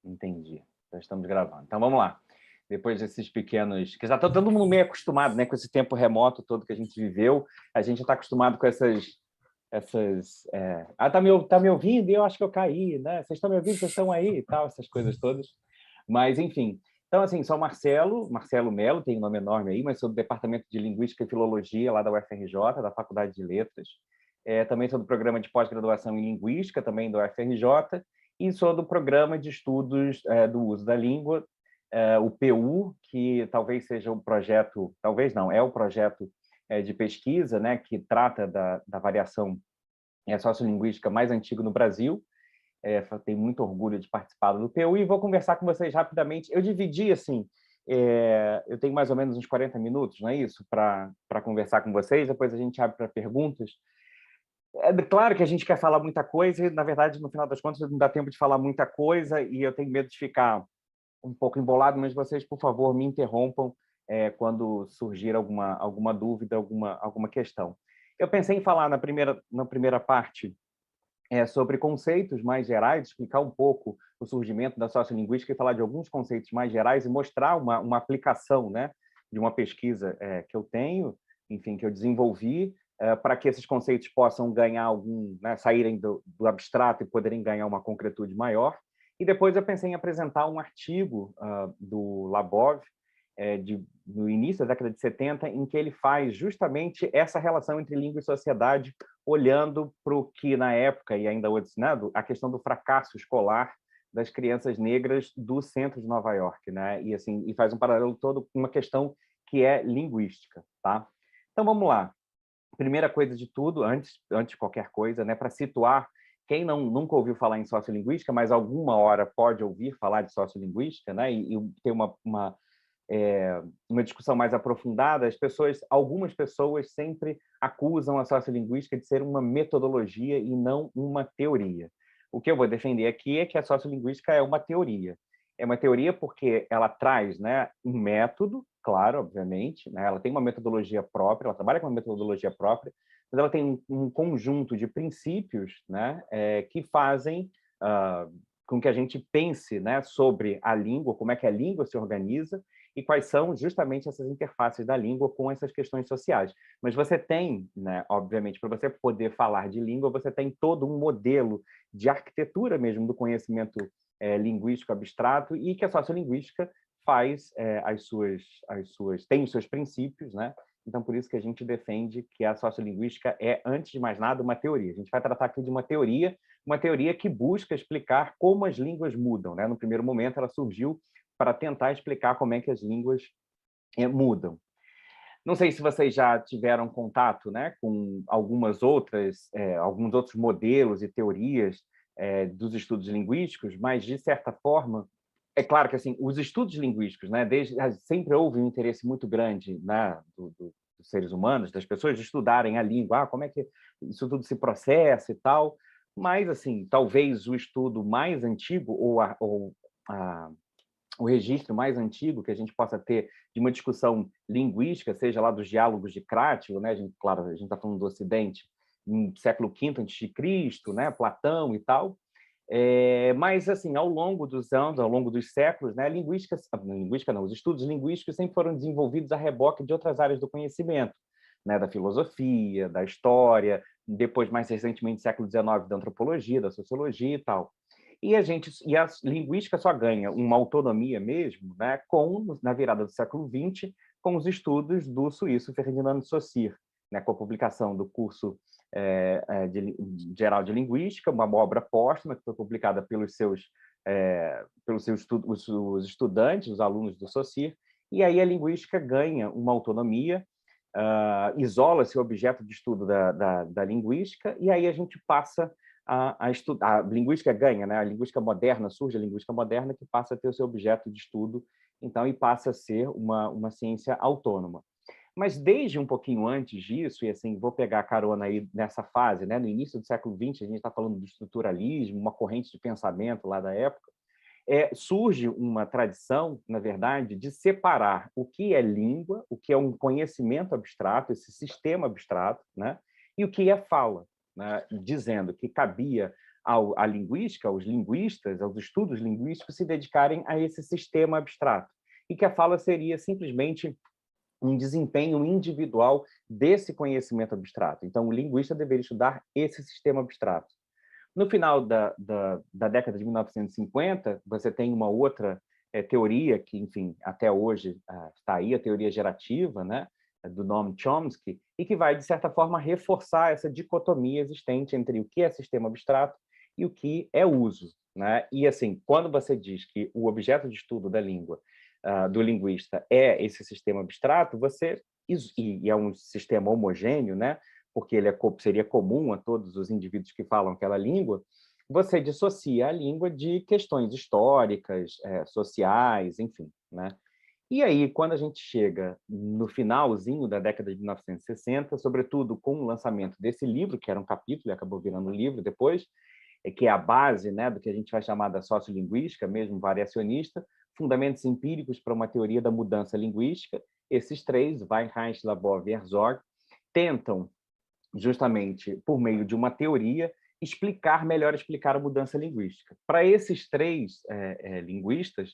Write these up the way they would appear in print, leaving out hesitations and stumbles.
Entendi. Já estamos gravando. Então vamos lá. Depois desses pequenos, que já está todo mundo meio acostumado, né, com esse tempo remoto todo que a gente viveu, a gente está acostumado com tá me ouvindo? E eu acho que eu caí, né? Vocês estão me ouvindo? Vocês estão aí e tal, essas coisas todas. Mas, enfim. Então, assim, sou Marcelo Melo, tem um nome enorme aí, mas sou do Departamento de Linguística e Filologia lá da UFRJ, da Faculdade de Letras. Também sou do Programa de Pós-Graduação em Linguística, também da UFRJ, e sou do Programa de Estudos do Uso da Língua, o PU, que talvez seja um projeto, talvez não, é o projeto de pesquisa, né, que trata da variação sociolinguística mais antigo no Brasil. Tenho muito orgulho de participar do PU e vou conversar com vocês rapidamente. Eu dividi, assim, eu tenho mais ou menos uns 40 minutos, não é isso? Para conversar com vocês, depois a gente abre para perguntas. Claro que a gente quer falar muita coisa e, na verdade, no final das contas, não dá tempo de falar muita coisa e eu tenho medo de ficar um pouco embolado, mas vocês, por favor, me interrompam quando surgir alguma dúvida, alguma questão. Eu pensei em falar na primeira parte sobre conceitos mais gerais, explicar um pouco o surgimento da sociolinguística e falar de alguns conceitos mais gerais e mostrar uma aplicação, né, de uma pesquisa que eu tenho, enfim, que eu desenvolvi, para que esses conceitos possam ganhar né, saírem do abstrato e poderem ganhar uma concretude maior. E depois eu pensei em apresentar um artigo do Labov, no início da década de 70, em que ele faz justamente essa relação entre língua e sociedade, olhando para o que, na época, e ainda hoje, né, a questão do fracasso escolar das crianças negras do centro de Nova York, né? E faz um paralelo todo com uma questão que é linguística. Tá? Então, vamos lá. Primeira coisa de tudo, antes de qualquer coisa, né, para situar quem nunca ouviu falar em sociolinguística, mas alguma hora pode ouvir falar de sociolinguística, né, e ter uma discussão mais aprofundada, algumas pessoas sempre acusam a sociolinguística de ser uma metodologia e não uma teoria. O que eu vou defender aqui é que a sociolinguística é uma teoria. É uma teoria porque ela traz, né, um método, claro, obviamente, né, ela tem uma metodologia própria, ela trabalha com uma metodologia própria, mas ela tem um conjunto de princípios, né, que fazem com que a gente pense, né, sobre a língua, como é que a língua se organiza e quais são justamente essas interfaces da língua com essas questões sociais. Mas você tem, né, obviamente, para você poder falar de língua, você tem todo um modelo de arquitetura mesmo do conhecimento linguístico abstrato e que a sociolinguística faz tem os seus princípios, né? Então, por isso que a gente defende que a sociolinguística é, antes de mais nada, uma teoria. A gente vai tratar aqui de uma teoria que busca explicar como as línguas mudam, né? No primeiro momento, ela surgiu para tentar explicar como é que as línguas mudam. Não sei se vocês já tiveram contato, né, com alguns outros modelos e teorias dos estudos linguísticos, mas, de certa forma, é claro que assim, os estudos linguísticos, né, sempre houve um interesse muito grande, né, dos seres humanos, das pessoas, de estudarem a língua, como é que isso tudo se processa e tal, mas, assim, talvez o estudo mais antigo o registro mais antigo que a gente possa ter de uma discussão linguística, seja lá dos diálogos de Crático, né? Claro, a gente está falando do Ocidente, no século V a.C., né? Platão e tal. Mas, assim, ao longo dos anos, ao longo dos séculos, né? Os estudos linguísticos sempre foram desenvolvidos a reboque de outras áreas do conhecimento, né? Da filosofia, da história, depois, mais recentemente, século XIX, da antropologia, da sociologia e tal. E a linguística só ganha uma autonomia mesmo, né, na virada do século XX, com os estudos do suíço Ferdinand de Saussure, né, com a publicação do curso geral de linguística, uma obra póstuma que foi publicada os estudantes, os alunos do Saussure, e aí a linguística ganha uma autonomia, isola-se o objeto de estudo da linguística, e aí a gente passa a estudar. A linguística ganha, né? A linguística moderna, surge a linguística moderna, que passa a ter o seu objeto de estudo, então, e passa a ser uma ciência autônoma. Mas desde um pouquinho antes disso, e assim, vou pegar a carona aí nessa fase, né? No início do século XX, a gente está falando do estruturalismo, uma corrente de pensamento lá da época, surge uma tradição, na verdade, de separar o que é língua, o que é um conhecimento abstrato, esse sistema abstrato, né? E o que é fala. né, dizendo que cabia à linguística, aos linguistas, aos estudos linguísticos, se dedicarem a esse sistema abstrato, e que a fala seria simplesmente um desempenho individual desse conhecimento abstrato. Então, o linguista deveria estudar esse sistema abstrato. No final da década de 1950, você tem uma outra teoria que, enfim, até hoje está aí, a teoria gerativa, né, do Noam Chomsky, e que vai, de certa forma, reforçar essa dicotomia existente entre o que é sistema abstrato e o que é uso, né? E, assim, quando você diz que o objeto de estudo da língua, do linguista, é esse sistema abstrato, e é um sistema homogêneo, né? Porque ele seria comum a todos os indivíduos que falam aquela língua, você dissocia a língua de questões históricas, sociais, enfim, né? E aí, quando a gente chega no finalzinho da década de 1960, sobretudo com o lançamento desse livro, que era um capítulo e acabou virando um livro depois, que é a base, né, do que a gente vai chamar da sociolinguística, mesmo variacionista, fundamentos empíricos para uma teoria da mudança linguística. Esses três, Weierheim, Labov e Herzog, tentam, justamente por meio de uma teoria, melhor explicar a mudança linguística. Para esses três linguistas,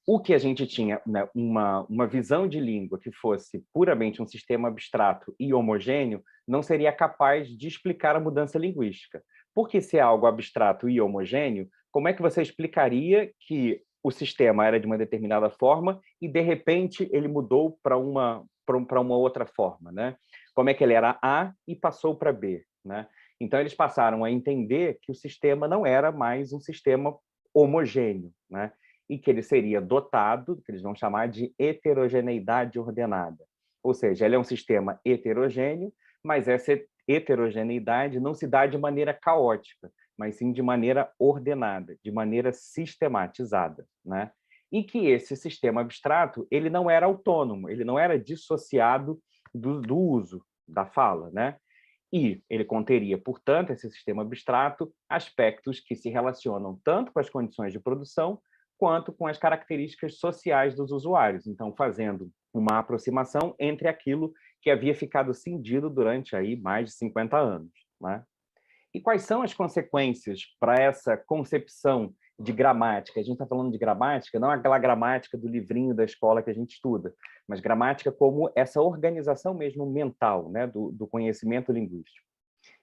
o que a gente tinha, né, uma visão de língua que fosse puramente um sistema abstrato e homogêneo não seria capaz de explicar a mudança linguística. Porque se é algo abstrato e homogêneo, como é que você explicaria que o sistema era de uma determinada forma e, de repente, ele mudou para uma outra forma, né? Como é que ele era A e passou para B, né? Então, eles passaram a entender que o sistema não era mais um sistema homogêneo, né? E que ele seria dotado, que eles vão chamar de heterogeneidade ordenada. Ou seja, ele é um sistema heterogêneo, mas essa heterogeneidade não se dá de maneira caótica, mas sim de maneira ordenada, de maneira sistematizada, né? E que esse sistema abstrato ele não era autônomo, ele não era dissociado do uso, da fala, né? E ele conteria, portanto, esse sistema abstrato, aspectos que se relacionam tanto com as condições de produção quanto com as características sociais dos usuários. Então, fazendo uma aproximação entre aquilo que havia ficado cindido durante aí mais de 50 anos, né? E quais são as consequências para essa concepção de gramática? A gente está falando de gramática, não aquela gramática do livrinho da escola que a gente estuda, mas gramática como essa organização mesmo mental, né, do conhecimento linguístico.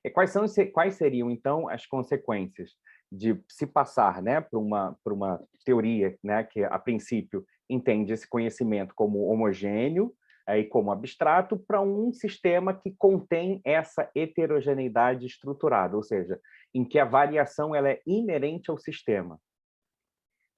E quais seriam, então, as consequências de se passar, né, para uma teoria, né, que, a princípio, entende esse conhecimento como homogêneo e como abstrato, para um sistema que contém essa heterogeneidade estruturada, ou seja, em que a variação ela é inerente ao sistema?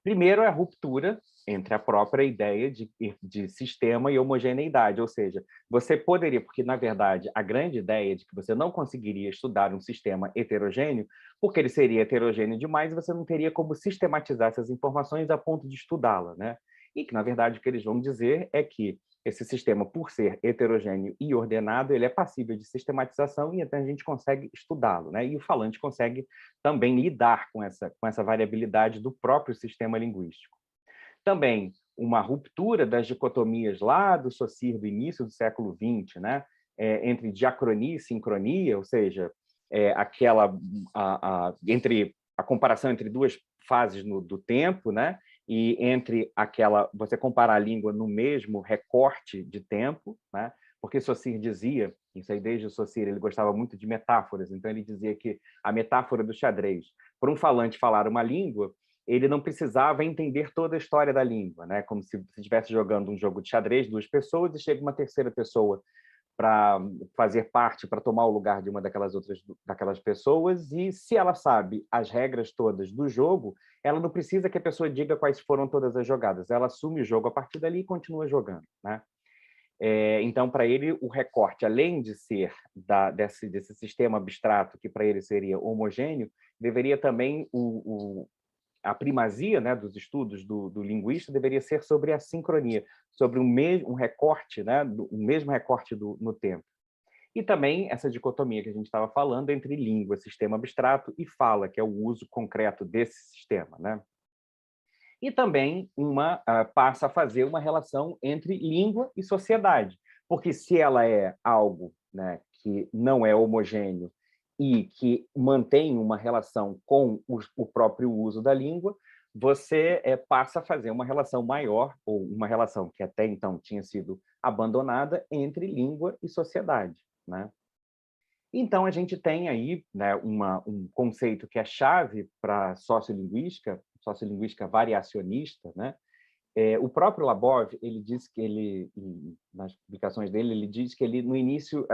Primeiro, é a ruptura entre a própria ideia de sistema e homogeneidade, ou seja, você poderia, porque, na verdade, a grande ideia de que você não conseguiria estudar um sistema heterogêneo, porque ele seria heterogêneo demais, você não teria como sistematizar essas informações a ponto de estudá-la, né? E que, na verdade, o que eles vão dizer é que esse sistema, por ser heterogêneo e ordenado, ele é passível de sistematização e até a gente consegue estudá-lo, né? E o falante consegue também lidar com essa variabilidade do próprio sistema linguístico. Também uma ruptura das dicotomias lá do Saussure, do início do século XX, né? Entre diacronia e sincronia, ou seja, entre a comparação entre duas fases do tempo, né? E entre você comparar a língua no mesmo recorte de tempo, né? Porque Saussure dizia, isso aí desde o Saussure, ele gostava muito de metáforas, então ele dizia que a metáfora do xadrez, para um falante falar uma língua, ele não precisava entender toda a história da língua, né? Como se você estivesse jogando um jogo de xadrez, duas pessoas, e chega uma terceira pessoa para fazer parte, para tomar o lugar de uma daquelas pessoas, e se ela sabe as regras todas do jogo, ela não precisa que a pessoa diga quais foram todas as jogadas, ela assume o jogo a partir dali e continua jogando, né? Então, para ele, o recorte, além de ser desse sistema abstrato, que para ele seria homogêneo, deveria também a primazia, né, dos estudos do linguista deveria ser sobre a sincronia, sobre um recorte, né, o mesmo recorte no tempo. E também essa dicotomia que a gente estava falando entre língua, sistema abstrato, e fala, que é o uso concreto desse sistema, né? E também passa a fazer uma relação entre língua e sociedade, porque se ela é algo, né, que não é homogêneo e que mantém uma relação com o próprio uso da língua, você passa a fazer uma relação maior, ou uma relação que até então tinha sido abandonada, entre língua e sociedade, né? Então, a gente tem aí, né, um conceito que é chave para a sociolinguística variacionista, né? O próprio Labov, ele diz que nas publicações dele, ele diz que ele, no início,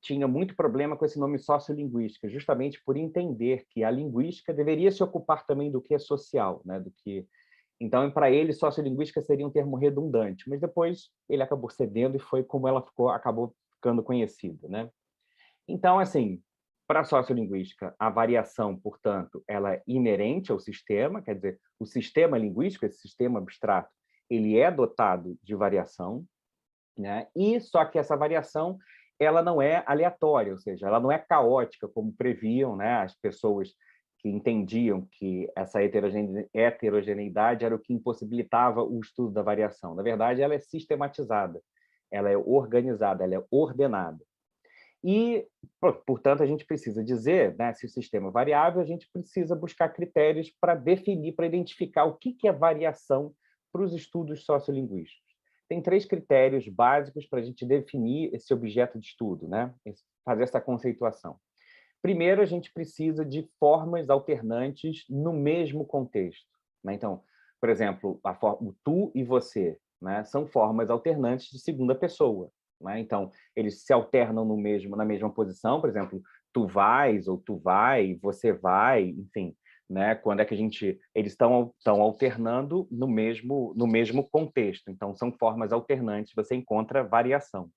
tinha muito problema com esse nome sociolinguística, justamente por entender que a linguística deveria se ocupar também do que é social, né? Então, para ele, sociolinguística seria um termo redundante, mas depois ele acabou cedendo e foi como ela acabou ficando conhecida, né? Então, assim, para a sociolinguística, a variação, portanto, ela é inerente ao sistema, quer dizer, o sistema linguístico, esse sistema abstrato, ele é dotado de variação, né? E só que essa variação ela não é aleatória, ou seja, ela não é caótica, como previam, né, as pessoas que entendiam que essa heterogeneidade era o que impossibilitava o estudo da variação. Na verdade, ela é sistematizada, ela é organizada, ela é ordenada. E, portanto, a gente precisa dizer, né, se o sistema é variável, a gente precisa buscar critérios para definir, para identificar o que é variação para os estudos sociolinguísticos. Tem 3 critérios básicos para a gente definir esse objeto de estudo, né? Fazer essa conceituação. Primeiro, a gente precisa de formas alternantes no mesmo contexto, né? Então, por exemplo, o tu e você, né, são formas alternantes de segunda pessoa, né? Então, eles se alternam na mesma posição, por exemplo, tu vais ou tu vai, você vai, enfim, né? Quando é que eles estão alternando no mesmo contexto. Então, são formas alternantes, você encontra variação.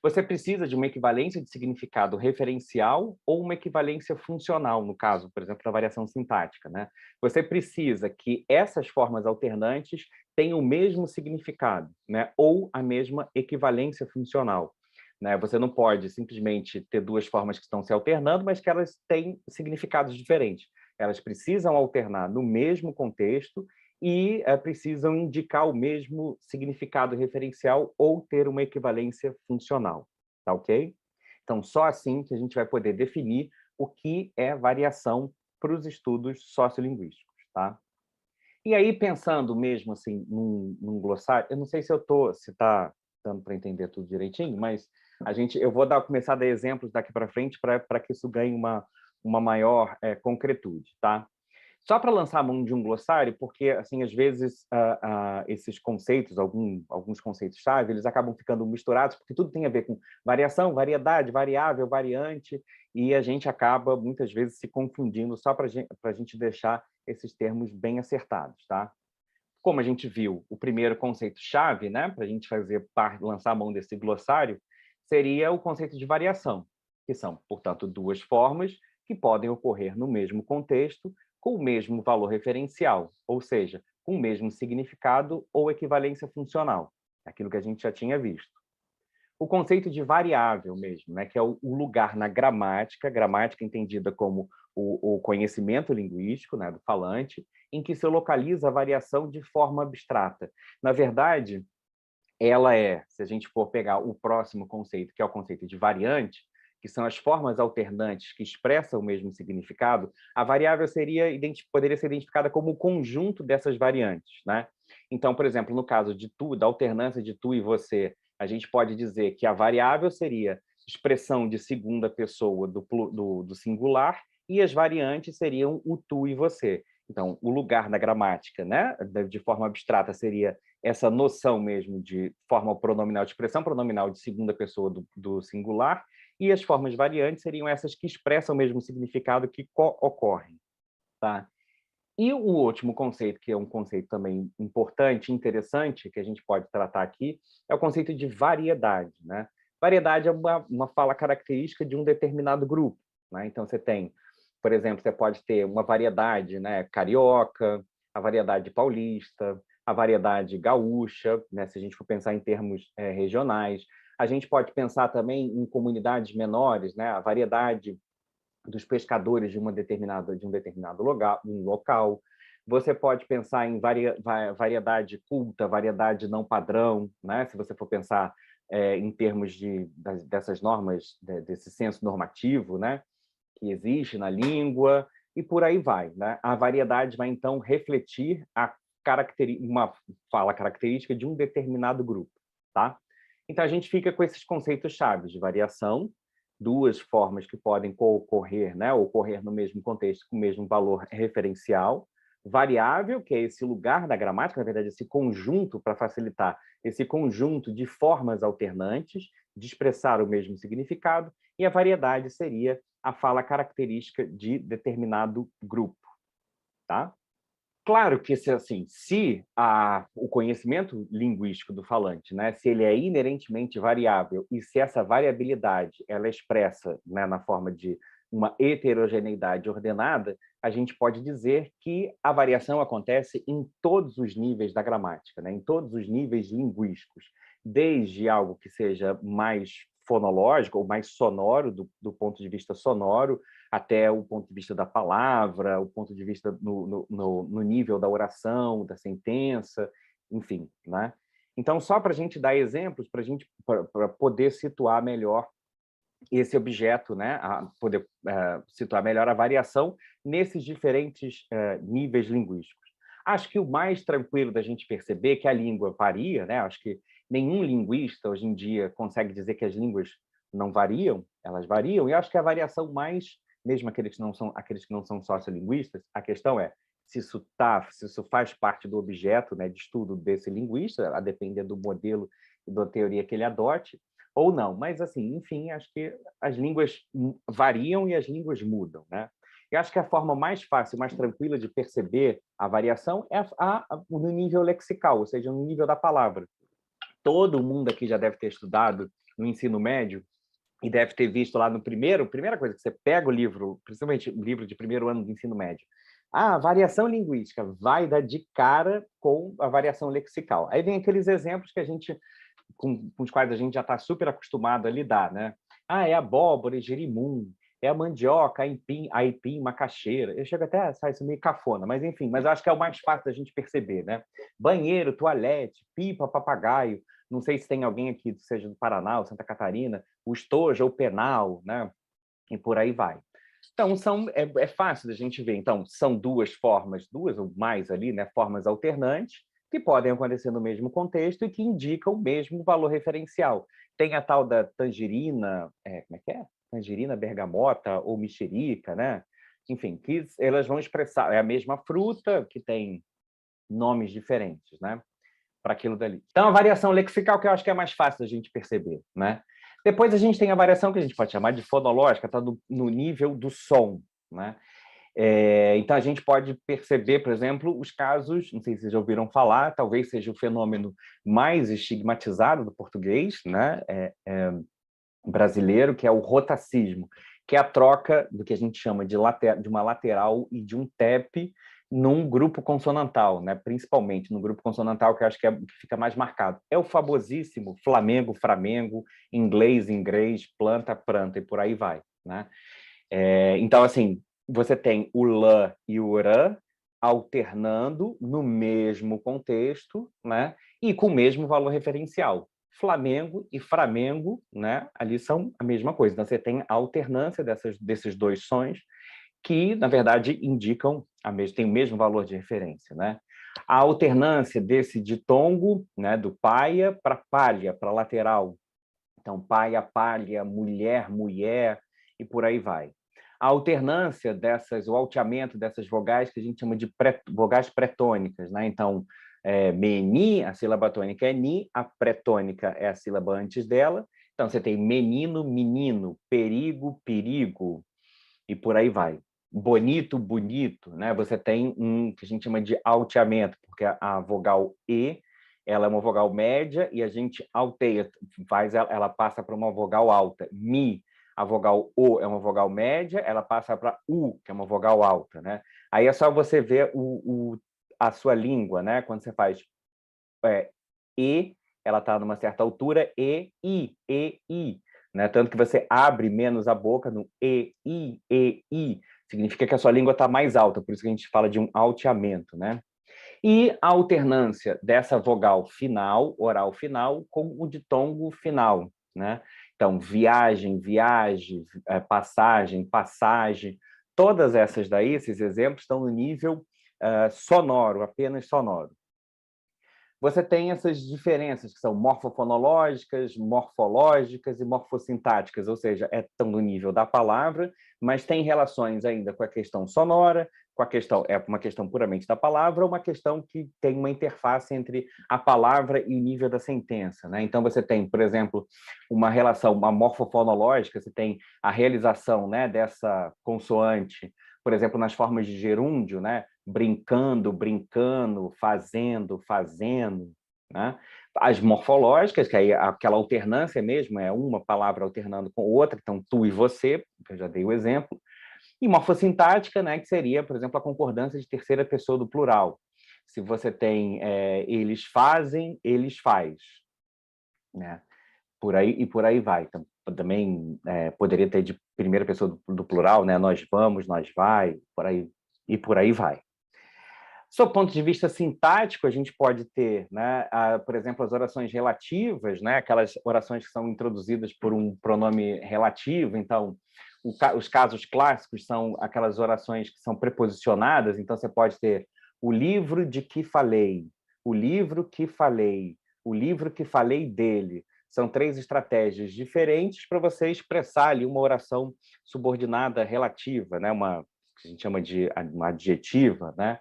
Você precisa de uma equivalência de significado referencial ou uma equivalência funcional, no caso, por exemplo, da variação sintática, né? Você precisa que essas formas alternantes tenham o mesmo significado, né? Ou a mesma equivalência funcional, né? Você não pode simplesmente ter 2 formas que estão se alternando, mas que elas têm significados diferentes. Elas precisam alternar no mesmo contexto e precisam indicar o mesmo significado referencial ou ter uma equivalência funcional, tá ok? Então, só assim que a gente vai poder definir o que é variação para os estudos sociolinguísticos, tá? E aí, pensando mesmo assim num glossário, eu não sei se está dando para entender tudo direitinho, mas eu vou começar a dar exemplos daqui para frente para que isso ganhe uma maior concretude, tá? Só para lançar a mão de um glossário, porque, assim, às vezes, esses conceitos, alguns conceitos-chave, eles acabam ficando misturados, porque tudo tem a ver com variação, variedade, variável, variante, e a gente acaba, muitas vezes, se confundindo só para a gente deixar esses termos bem acertados, tá? Como a gente viu, o primeiro conceito-chave, né, para a gente lançar a mão desse glossário, seria o conceito de variação, que são, portanto, 2 formas que podem ocorrer no mesmo contexto, com o mesmo valor referencial, ou seja, com o mesmo significado ou equivalência funcional, aquilo que a gente já tinha visto. O conceito de variável mesmo, né, que é o lugar na gramática entendida como o conhecimento linguístico, né, do falante, em que se localiza a variação de forma abstrata. Na verdade, se a gente for pegar o próximo conceito, que é o conceito de variante, que são as formas alternantes que expressam o mesmo significado, a variável poderia ser identificada como o conjunto dessas variantes, né? Então, por exemplo, no caso da alternância de tu e você, a gente pode dizer que a variável seria expressão de segunda pessoa do singular e as variantes seriam o tu e você. Então, o lugar na gramática, né, de forma abstrata, seria essa noção mesmo de forma pronominal, de expressão pronominal de segunda pessoa do singular, e as formas variantes seriam essas que expressam o mesmo significado que ocorrem, tá? E o último conceito, que é um conceito também importante, interessante, que a gente pode tratar aqui, é o conceito de variedade, né? Variedade é uma fala característica de um determinado grupo, né? Então, você tem, por exemplo, você pode ter uma variedade, né, carioca, a variedade paulista, a variedade gaúcha, né, se a gente for pensar em termos regionais. A gente pode pensar também em comunidades menores, né, a variedade dos pescadores de um determinado local. Você pode pensar em variedade culta, variedade não padrão, né? Se você for pensar em termos dessas normas, desse senso normativo, né? que existe na língua, e por aí vai, né? A variedade vai, então, refletir uma fala característica de um determinado grupo, tá? Então, a gente fica com esses conceitos chaves de variação, duas formas que podem ocorrer, né? Ocorrer no mesmo contexto, com o mesmo valor referencial, variável, que é esse lugar da gramática, na verdade, esse conjunto, para facilitar, esse conjunto de formas alternantes de expressar o mesmo significado, e a variedade seria a fala característica de determinado grupo, tá? Claro que se o conhecimento linguístico do falante, né, se ele é inerentemente variável e se essa variabilidade ela é expressa, né, na forma de uma heterogeneidade ordenada, a gente pode dizer que a variação acontece em todos os níveis da gramática, né, em todos os níveis linguísticos, desde algo que seja mais fonológico ou mais sonoro, do ponto de vista sonoro, até o ponto de vista da palavra, o ponto de vista no nível da oração, da sentença, enfim, né? Então, só para a gente dar exemplos, para poder situar melhor esse objeto, né? Poder situar melhor a variação nesses diferentes níveis linguísticos. Acho que o mais tranquilo da gente perceber é que a língua varia, né? Acho que nenhum linguista hoje em dia consegue dizer que as línguas não variam, elas variam, e acho que a variação mais, mesmo aqueles que não são sociolinguistas, a questão é se isso faz parte do objeto, né, de estudo desse linguista, a depender do modelo e da teoria que ele adote, ou não. Mas, assim, enfim, acho que as línguas variam e as línguas mudam, né? Eu acho que a forma mais fácil, mais tranquila de perceber a variação é no nível lexical, ou seja, no nível da palavra. Todo mundo aqui já deve ter estudado no ensino médio e deve ter visto lá no primeira coisa que você pega o livro, principalmente o livro de primeiro ano do ensino médio, variação linguística, vai dar de cara com a variação lexical. Aí vem aqueles exemplos que a gente, com os quais a gente já está super acostumado a lidar, né? É abóbora e jerimum, é a mandioca, aipim, macaxeira. Eu chego até a achar isso meio cafona, mas enfim, mas acho que é o mais fácil da gente perceber, né? Banheiro, toalete, pipa, papagaio. Não sei se tem alguém aqui, seja do Paraná ou Santa Catarina, o estojo ou penal, né? E por aí vai. Então, é fácil da gente ver. Então, são duas ou mais ali, né? Formas alternantes, que podem acontecer no mesmo contexto e que indicam o mesmo valor referencial. Tem a tal da tangerina, como é que é? Tangerina, bergamota ou mexerica, né? Enfim, que elas vão expressar, é a mesma fruta que tem nomes diferentes, né? Para aquilo dali. Então, a variação lexical que eu acho que é mais fácil da gente perceber, né? Depois a gente tem a variação que a gente pode chamar de fonológica, está no nível do som, né? Então, a gente pode perceber, por exemplo, os casos, não sei se vocês já ouviram falar, talvez seja o fenômeno mais estigmatizado do português, né? Brasileiro, que é o rotacismo, que é a troca do que a gente chama de uma lateral e de um TEP num grupo consonantal, né? Principalmente no grupo consonantal, que eu acho que fica mais marcado. É o famosíssimo Flamengo, Framengo, inglês, planta, pranta, e por aí vai, né? Então, assim, você tem o lã e o rã alternando no mesmo contexto, né? E com o mesmo valor referencial. Flamengo e Framengo, né? Ali são a mesma coisa. Então, você tem a alternância desses dois sons que, na verdade, indicam tem o mesmo valor de referência, né? A alternância desse ditongo, né, do paia para palha, para lateral. Então, paia, palha, mulher, mulher, e por aí vai. A alternância o alteamento dessas vogais que a gente chama de vogais pretônicas, né? Então, meni, a sílaba tônica é ni, a pretônica é a sílaba antes dela. Então, você tem menino, menino, perigo, perigo, e por aí vai. Bonito, bonito, né? Você tem um que a gente chama de alteamento, porque a vogal E ela é uma vogal média e a gente alteia, ela passa para uma vogal alta. Mi, a vogal O é uma vogal média, ela passa para U, que é uma vogal alta, né? Aí é só você ver a sua língua, né? Quando você faz E, ela está numa certa altura, E, I, né? Tanto que você abre menos a boca no E, I, significa que a sua língua está mais alta, por isso que a gente fala de um alteamento, né? E a alternância dessa vogal final, oral final, com o ditongo final, né? Então, viagem, viagem, passagem, passagem, todas essas daí, esses exemplos, estão no nível sonoro, apenas sonoro. Você tem essas diferenças que são morfofonológicas, morfológicas e morfossintáticas, ou seja, estão no nível da palavra, mas tem relações ainda com a questão sonora, com a questão, é uma questão puramente da palavra, ou uma questão que tem uma interface entre a palavra e o nível da sentença, né? Então, você tem, por exemplo, uma relação, uma morfofonológica, você tem a realização, né, dessa consoante, por exemplo, nas formas de gerúndio, né? Brincando, brincando, fazendo, fazendo, né? As morfológicas, que aí aquela alternância mesmo, é uma palavra alternando com outra, então tu e você, que eu já dei o exemplo, e morfossintática, né, que seria, por exemplo, a concordância de terceira pessoa do plural. Se você tem eles fazem, eles faz, né? Por aí vai. Então, também poderia ter de primeira pessoa do plural, né? Nós vamos, nós vai, por aí vai. Sob o ponto de vista sintático, a gente pode ter, né, por exemplo, as orações relativas, né, aquelas orações que são introduzidas por um pronome relativo. Então, os casos clássicos são aquelas orações que são preposicionadas. Então, você pode ter o livro de que falei, o livro que falei, o livro que falei dele. São 3 estratégias diferentes para você expressar ali uma oração subordinada relativa, né, uma que a gente chama de uma adjetiva, né?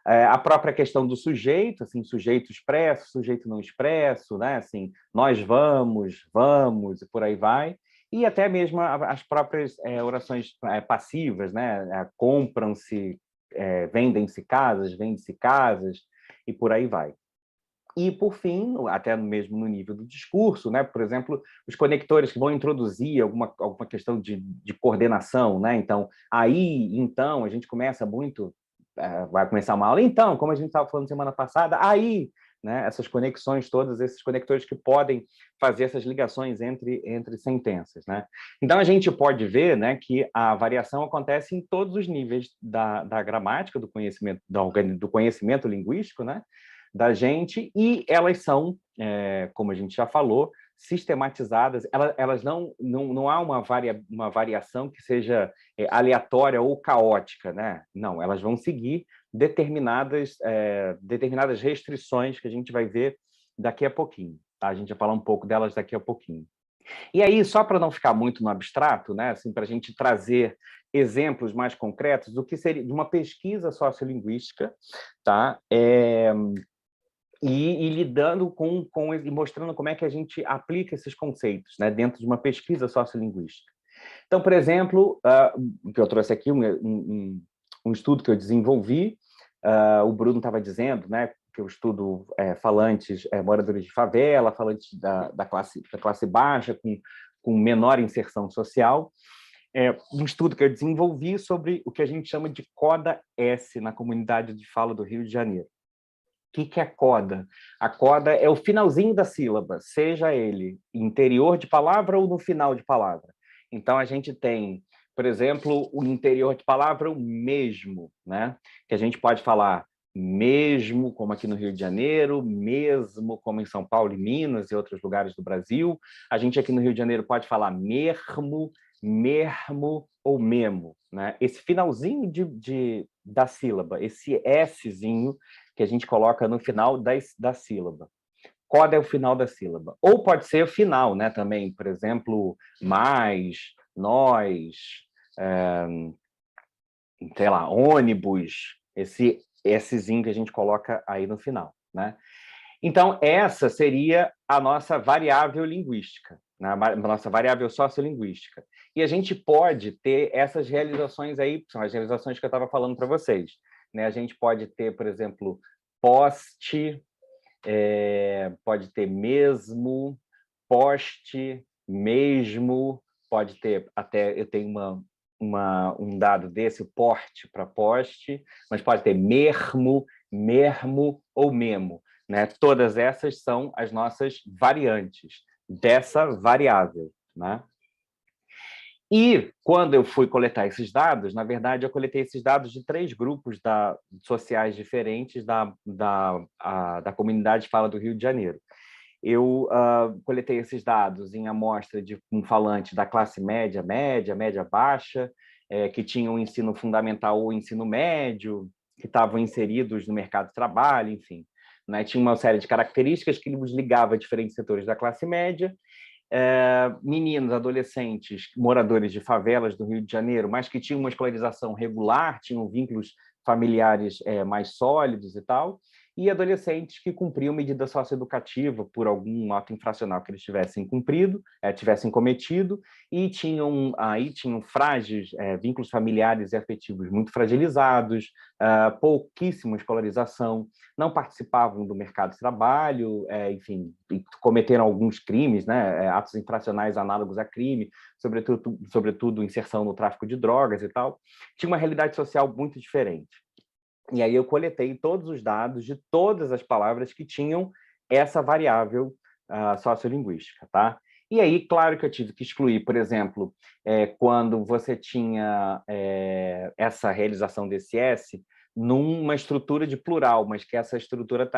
A própria questão do sujeito, assim, sujeito expresso, sujeito não expresso, né? Assim, nós vamos, vamos, e por aí vai. E até mesmo as próprias orações passivas, né? Compram-se, vendem-se casas, vende-se casas, e por aí vai. E, por fim, até mesmo no nível do discurso, né? Por exemplo, os conectores que vão introduzir alguma questão de coordenação, né? Então, então, a gente começa muito vai começar uma aula. Então, como a gente estava falando semana passada, aí, né, essas conexões todas, esses conectores que podem fazer essas ligações entre sentenças, né? Então, a gente pode ver, né, que a variação acontece em todos os níveis da gramática, do conhecimento linguístico, né, da gente, e elas são, como a gente já falou, sistematizadas. Elas não há uma variação que seja aleatória ou caótica, né? Não, elas vão seguir determinadas restrições que a gente vai ver daqui a pouquinho, tá? A gente vai falar um pouco delas daqui a pouquinho. E aí, só para não ficar muito no abstrato, né, assim, para a gente trazer exemplos mais concretos do que seria de uma pesquisa sociolinguística, tá? E lidando e mostrando como é que a gente aplica esses conceitos, né, dentro de uma pesquisa sociolinguística. Então, por exemplo, o que eu trouxe aqui, um estudo que eu desenvolvi, o Bruno estava dizendo, né, que eu estudo falantes, moradores de favela, falantes da classe baixa, com menor inserção social. Um estudo que eu desenvolvi sobre o que a gente chama de coda S na comunidade de fala do Rio de Janeiro. O que é coda? A coda é o finalzinho da sílaba, seja ele interior de palavra ou no final de palavra. Então, a gente tem, por exemplo, o interior de palavra, o mesmo, né? Que a gente pode falar mesmo, como aqui no Rio de Janeiro, mesmo, como em São Paulo e Minas e outros lugares do Brasil. A gente aqui no Rio de Janeiro pode falar mermo, mermo ou memo, né? Esse finalzinho da sílaba, esse Szinho que a gente coloca no final da sílaba. Coda é o final da sílaba. Ou pode ser o final, né, também. Por exemplo, mais, nós, sei lá, ônibus, esse Szinho que a gente coloca aí no final, né? Então, essa seria a nossa variável linguística, né? A nossa variável sociolinguística. E a gente pode ter essas realizações aí, são as realizações que eu estava falando para vocês, né? A gente pode ter, por exemplo, poste, pode ter mesmo, poste, mesmo, pode ter até, eu tenho um dado desse, o porte para poste, mas pode ter mermo, mermo ou memo, né? Todas essas são as nossas variantes dessa variável, né? E, quando eu fui coletar esses dados, na verdade, eu coletei esses dados de 3 grupos sociais diferentes da comunidade Fala do Rio de Janeiro. eu coletei esses dados em amostra de um falante da classe média, média baixa, que tinham um ensino fundamental ou ensino médio, que estavam inseridos no mercado de trabalho, enfim. Né? Tinha uma série de características que os ligava a diferentes setores da classe média. Meninos, adolescentes, moradores de favelas do Rio de Janeiro, mas que tinham uma escolarização regular, tinham vínculos familiares mais sólidos e tal, e adolescentes que cumpriam medida socioeducativa por algum ato infracional que eles tivessem cometido, e tinham frágeis vínculos familiares e afetivos muito fragilizados, pouquíssima escolarização, não participavam do mercado de trabalho, enfim, cometeram alguns crimes, né, atos infracionais análogos a crime, sobretudo inserção no tráfico de drogas e tal. Tinha uma realidade social muito diferente. E aí eu coletei todos os dados de todas as palavras que tinham essa variável sociolinguística, tá? E aí, claro que eu tive que excluir, por exemplo, quando você tinha essa realização desse S numa estrutura de plural, mas que essa estrutura,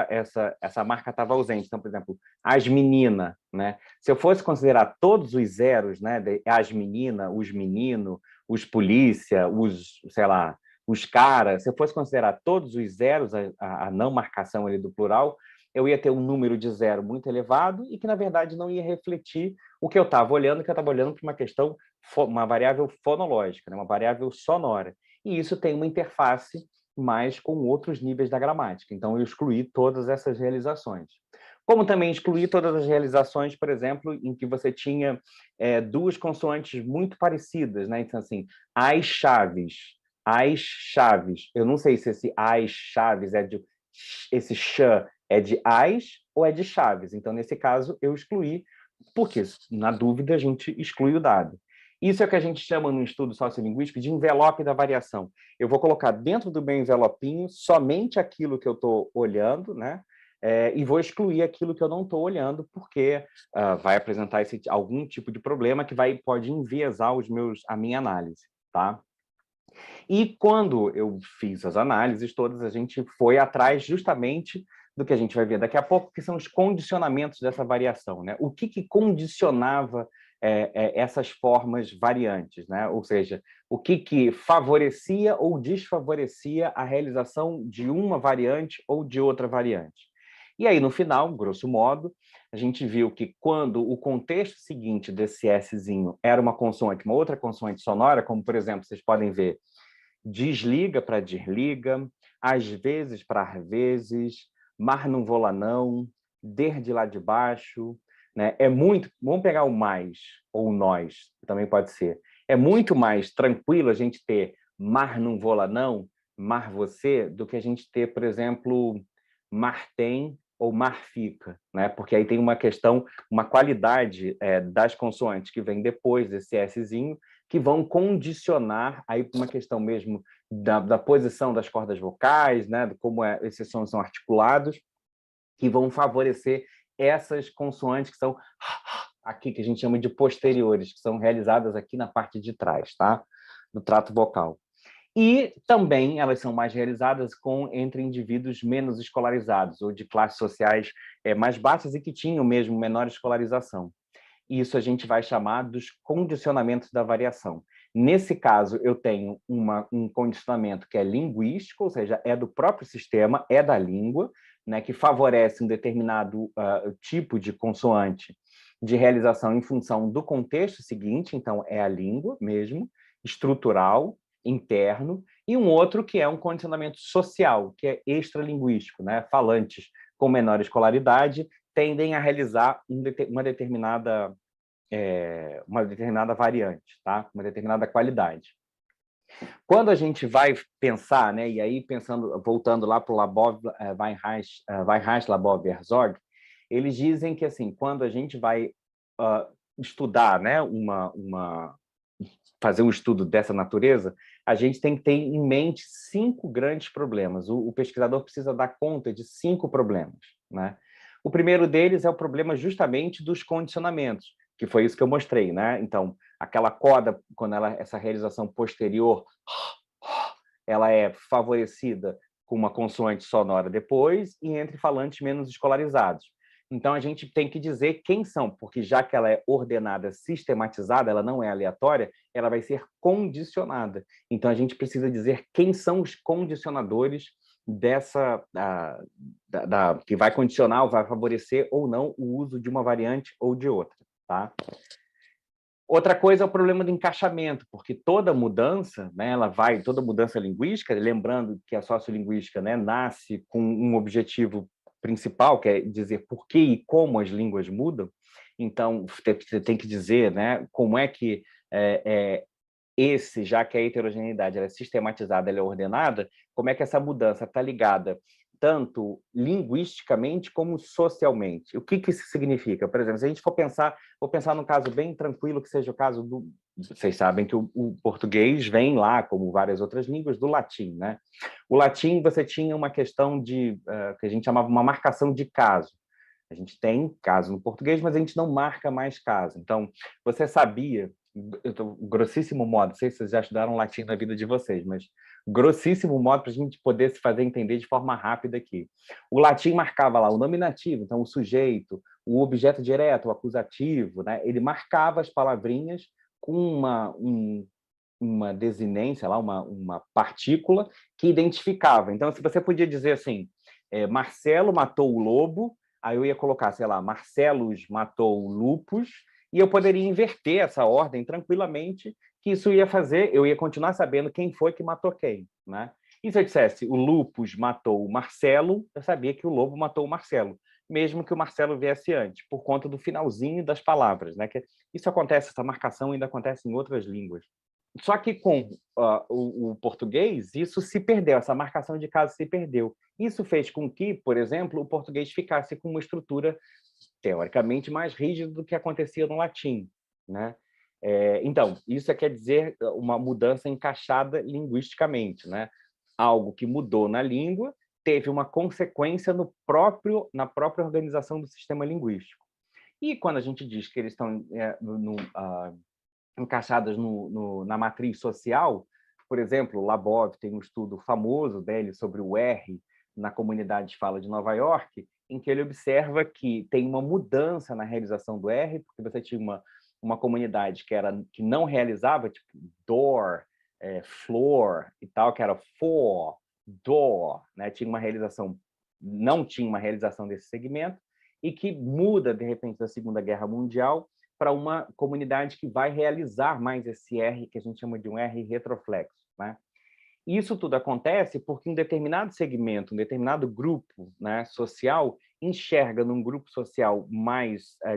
essa marca estava ausente. Então, por exemplo, as meninas, né? Se eu fosse considerar todos os zeros, né? As meninas, os meninos, os polícia, os, sei lá, os caras, se eu fosse considerar todos os zeros, a não marcação ali do plural, eu ia ter um número de zero muito elevado e que, na verdade, não ia refletir o que eu estava olhando, que eu estava olhando para uma questão, uma variável fonológica, né? Uma variável sonora. E isso tem uma interface mais com outros níveis da gramática. Então, eu excluí todas essas realizações. Como também excluí todas as realizações, por exemplo, em que você tinha duas consoantes muito parecidas, né? Então, assim, as chaves, eu não sei se esse as chaves esse ch é de as ou é de chaves. Então, nesse caso, eu excluí, porque, na dúvida, a gente exclui o dado. Isso é o que a gente chama, no estudo sociolinguístico, de envelope da variação. Eu vou colocar dentro do meu envelopinho somente aquilo que eu estou olhando, né? E vou excluir aquilo que eu não estou olhando, porque vai apresentar algum tipo de problema que pode enviesar a minha análise, tá? E quando eu fiz as análises todas, a gente foi atrás justamente do que a gente vai ver daqui a pouco, que são os condicionamentos dessa variação, né? O que condicionava essas formas variantes, né? Ou seja, o que favorecia ou desfavorecia a realização de uma variante ou de outra variante. E aí, no final, grosso modo, a gente viu que quando o contexto seguinte desse Szinho era uma consoante, uma outra consoante sonora, como, por exemplo, vocês podem ver, desliga para desliga, às vezes para às vezes, mar não vou lá não, der de lá de baixo, né? Vamos pegar o mais, ou o nós, também pode ser. É muito mais tranquilo a gente ter mar não vou lá não, mar você, do que a gente ter, por exemplo, mar tem ou mar fica, né? Porque aí tem uma questão, uma qualidade das consoantes que vem depois desse Szinho, que vão condicionar aí uma questão mesmo da posição das cordas vocais, né? De como esses sons são articulados, que vão favorecer essas consoantes que são aqui, que a gente chama de posteriores, que são realizadas aqui na parte de trás, tá? Do trato vocal. E também elas são mais realizadas entre indivíduos menos escolarizados ou de classes sociais mais baixas e que tinham mesmo menor escolarização. Isso a gente vai chamar dos condicionamentos da variação. Nesse caso, eu tenho um condicionamento que é linguístico, ou seja, é do próprio sistema, é da língua, né, que favorece um determinado tipo de consoante de realização em função do contexto seguinte, então é a língua mesmo, estrutural, interno, e um outro que é um condicionamento social, que é extralinguístico, né? Falantes com menor escolaridade tendem a realizar uma determinada variante, tá? Uma determinada qualidade. Quando a gente vai pensar, né, e aí voltando lá para o Labov, Weinreich, Labov, Herzog, eles dizem que assim, quando a gente vai estudar, né, fazer um estudo dessa natureza, a gente tem que ter em mente 5 grandes problemas. O pesquisador precisa dar conta de 5 problemas, né? O primeiro deles é o problema justamente dos condicionamentos, que foi isso que eu mostrei, né? Então, aquela coda, quando essa realização posterior, ela é favorecida com uma consoante sonora depois e entre falantes menos escolarizados. Então, a gente tem que dizer quem são, porque já que ela é ordenada, sistematizada, ela não é aleatória, ela vai ser condicionada. Então, a gente precisa dizer quem são os condicionadores dessa que vai condicionar ou vai favorecer ou não o uso de uma variante ou de outra, tá? Outra coisa é o problema do encaixamento, porque toda mudança, né, toda mudança linguística, lembrando que a sociolinguística, né, nasce com um objetivo principal, que é dizer por que e como as línguas mudam. Então, você tem que dizer, né, como é que já que a heterogeneidade ela é sistematizada, ela é ordenada, como é que essa mudança está ligada tanto linguisticamente como socialmente? O que isso significa? Por exemplo, se a gente vou pensar num caso bem tranquilo, que seja o caso do... Vocês sabem que o português vem lá, como várias outras línguas, do latim, né? O latim, você tinha uma questão que a gente chamava uma marcação de caso. A gente tem caso no português, mas a gente não marca mais caso. Então, você sabia, grossíssimo modo, não sei se vocês já estudaram latim na vida de vocês, mas grossíssimo modo para a gente poder se fazer entender de forma rápida aqui. O latim marcava lá o nominativo, então o sujeito, o objeto direto, o acusativo, né? Ele marcava as palavrinhas com uma desinência, lá, uma partícula que identificava. Então, se você podia dizer assim, Marcelo matou o lobo, aí eu ia colocar, sei lá, Marcelos matou o lupus, e eu poderia inverter essa ordem tranquilamente, que isso ia fazer, eu ia continuar sabendo quem foi que matou quem, né? E se eu dissesse o lupus matou o Marcelo, eu sabia que o lobo matou o Marcelo, mesmo que o Marcelo viesse antes, por conta do finalzinho das palavras, né? Que isso acontece, essa marcação ainda acontece em outras línguas. Só que com o português, isso se perdeu, essa marcação de caso se perdeu. Isso fez com que, por exemplo, o português ficasse com uma estrutura teoricamente mais rígida do que acontecia no latim, né? Então, isso quer dizer uma mudança encaixada linguisticamente, né? Algo que mudou na língua teve uma consequência na própria organização do sistema linguístico. E quando a gente diz que eles estão encaixadas na matriz social, por exemplo, Labov tem um estudo famoso dele sobre o R na comunidade de fala de Nova York, em que ele observa que tem uma mudança na realização do R, porque você tinha uma comunidade que não realizava, tipo door, floor e tal, que era for, door, né? Não tinha uma realização desse segmento, e que muda, de repente, da Segunda Guerra Mundial para uma comunidade que vai realizar mais esse R, que a gente chama de um R retroflexo, né? E isso tudo acontece porque um determinado segmento, um determinado grupo, né, social, enxerga num grupo social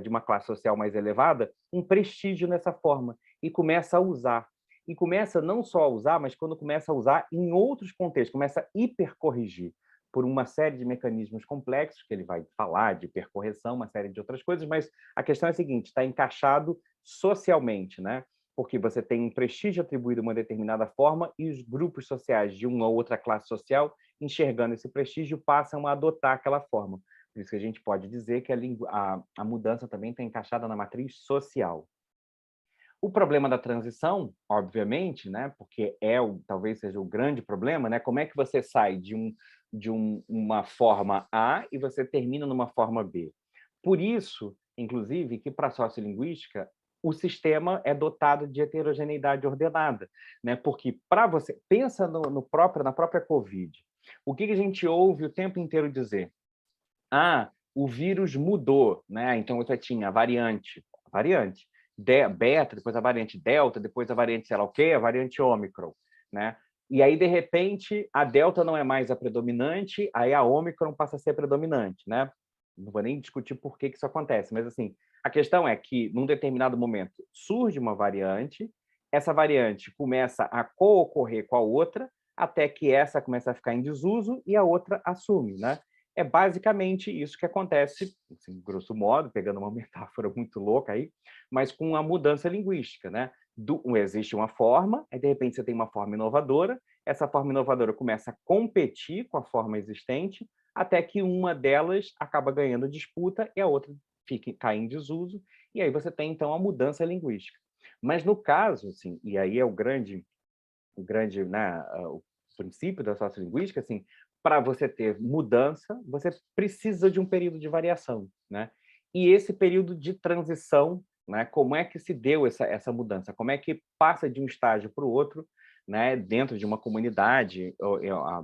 de uma classe social mais elevada, um prestígio nessa forma, e começa a usar. E começa não só a usar, mas quando começa a usar em outros contextos, começa a hipercorrigir por uma série de mecanismos complexos, que ele vai falar de hipercorreção, uma série de outras coisas, mas a questão é a seguinte, está encaixado socialmente, né? Porque você tem um prestígio atribuído de uma determinada forma e os grupos sociais de uma ou outra classe social, enxergando esse prestígio, passam a adotar aquela forma. Por isso que a gente pode dizer que a mudança também está encaixada na matriz social. O problema da transição, obviamente, né, porque talvez seja o grande problema, né, como é que você sai uma forma A e você termina numa forma B? Por isso, inclusive, que para a sociolinguística o sistema é dotado de heterogeneidade ordenada, né? Porque para você pensa na própria COVID, o que a gente ouve o tempo inteiro dizer? O vírus mudou, né? Então você tinha a variante beta, depois a variante delta, depois a variante sei lá o quê, a variante ômicron, né? E aí, de repente, a delta não é mais a predominante, aí a ômicron passa a ser predominante, né? Não vou nem discutir por que isso acontece, mas assim, a questão é que, num determinado momento, surge uma variante, essa variante começa a co-ocorrer com a outra, até que essa começa a ficar em desuso e a outra assume, né? É basicamente isso que acontece, assim, grosso modo, pegando uma metáfora muito louca aí, mas com a mudança linguística, né? Existe uma forma, aí de repente você tem uma forma inovadora, essa forma inovadora começa a competir com a forma existente, até que uma delas acaba ganhando disputa e a outra cai em desuso, e aí você tem, então, a mudança linguística. Mas no caso, assim, e aí é o grande né, o princípio da sociolinguística, assim, para você ter mudança, você precisa de um período de variação, né? E esse período de transição, né, como é que se deu essa mudança? Como é que passa de um estágio para o outro, né, dentro de uma comunidade,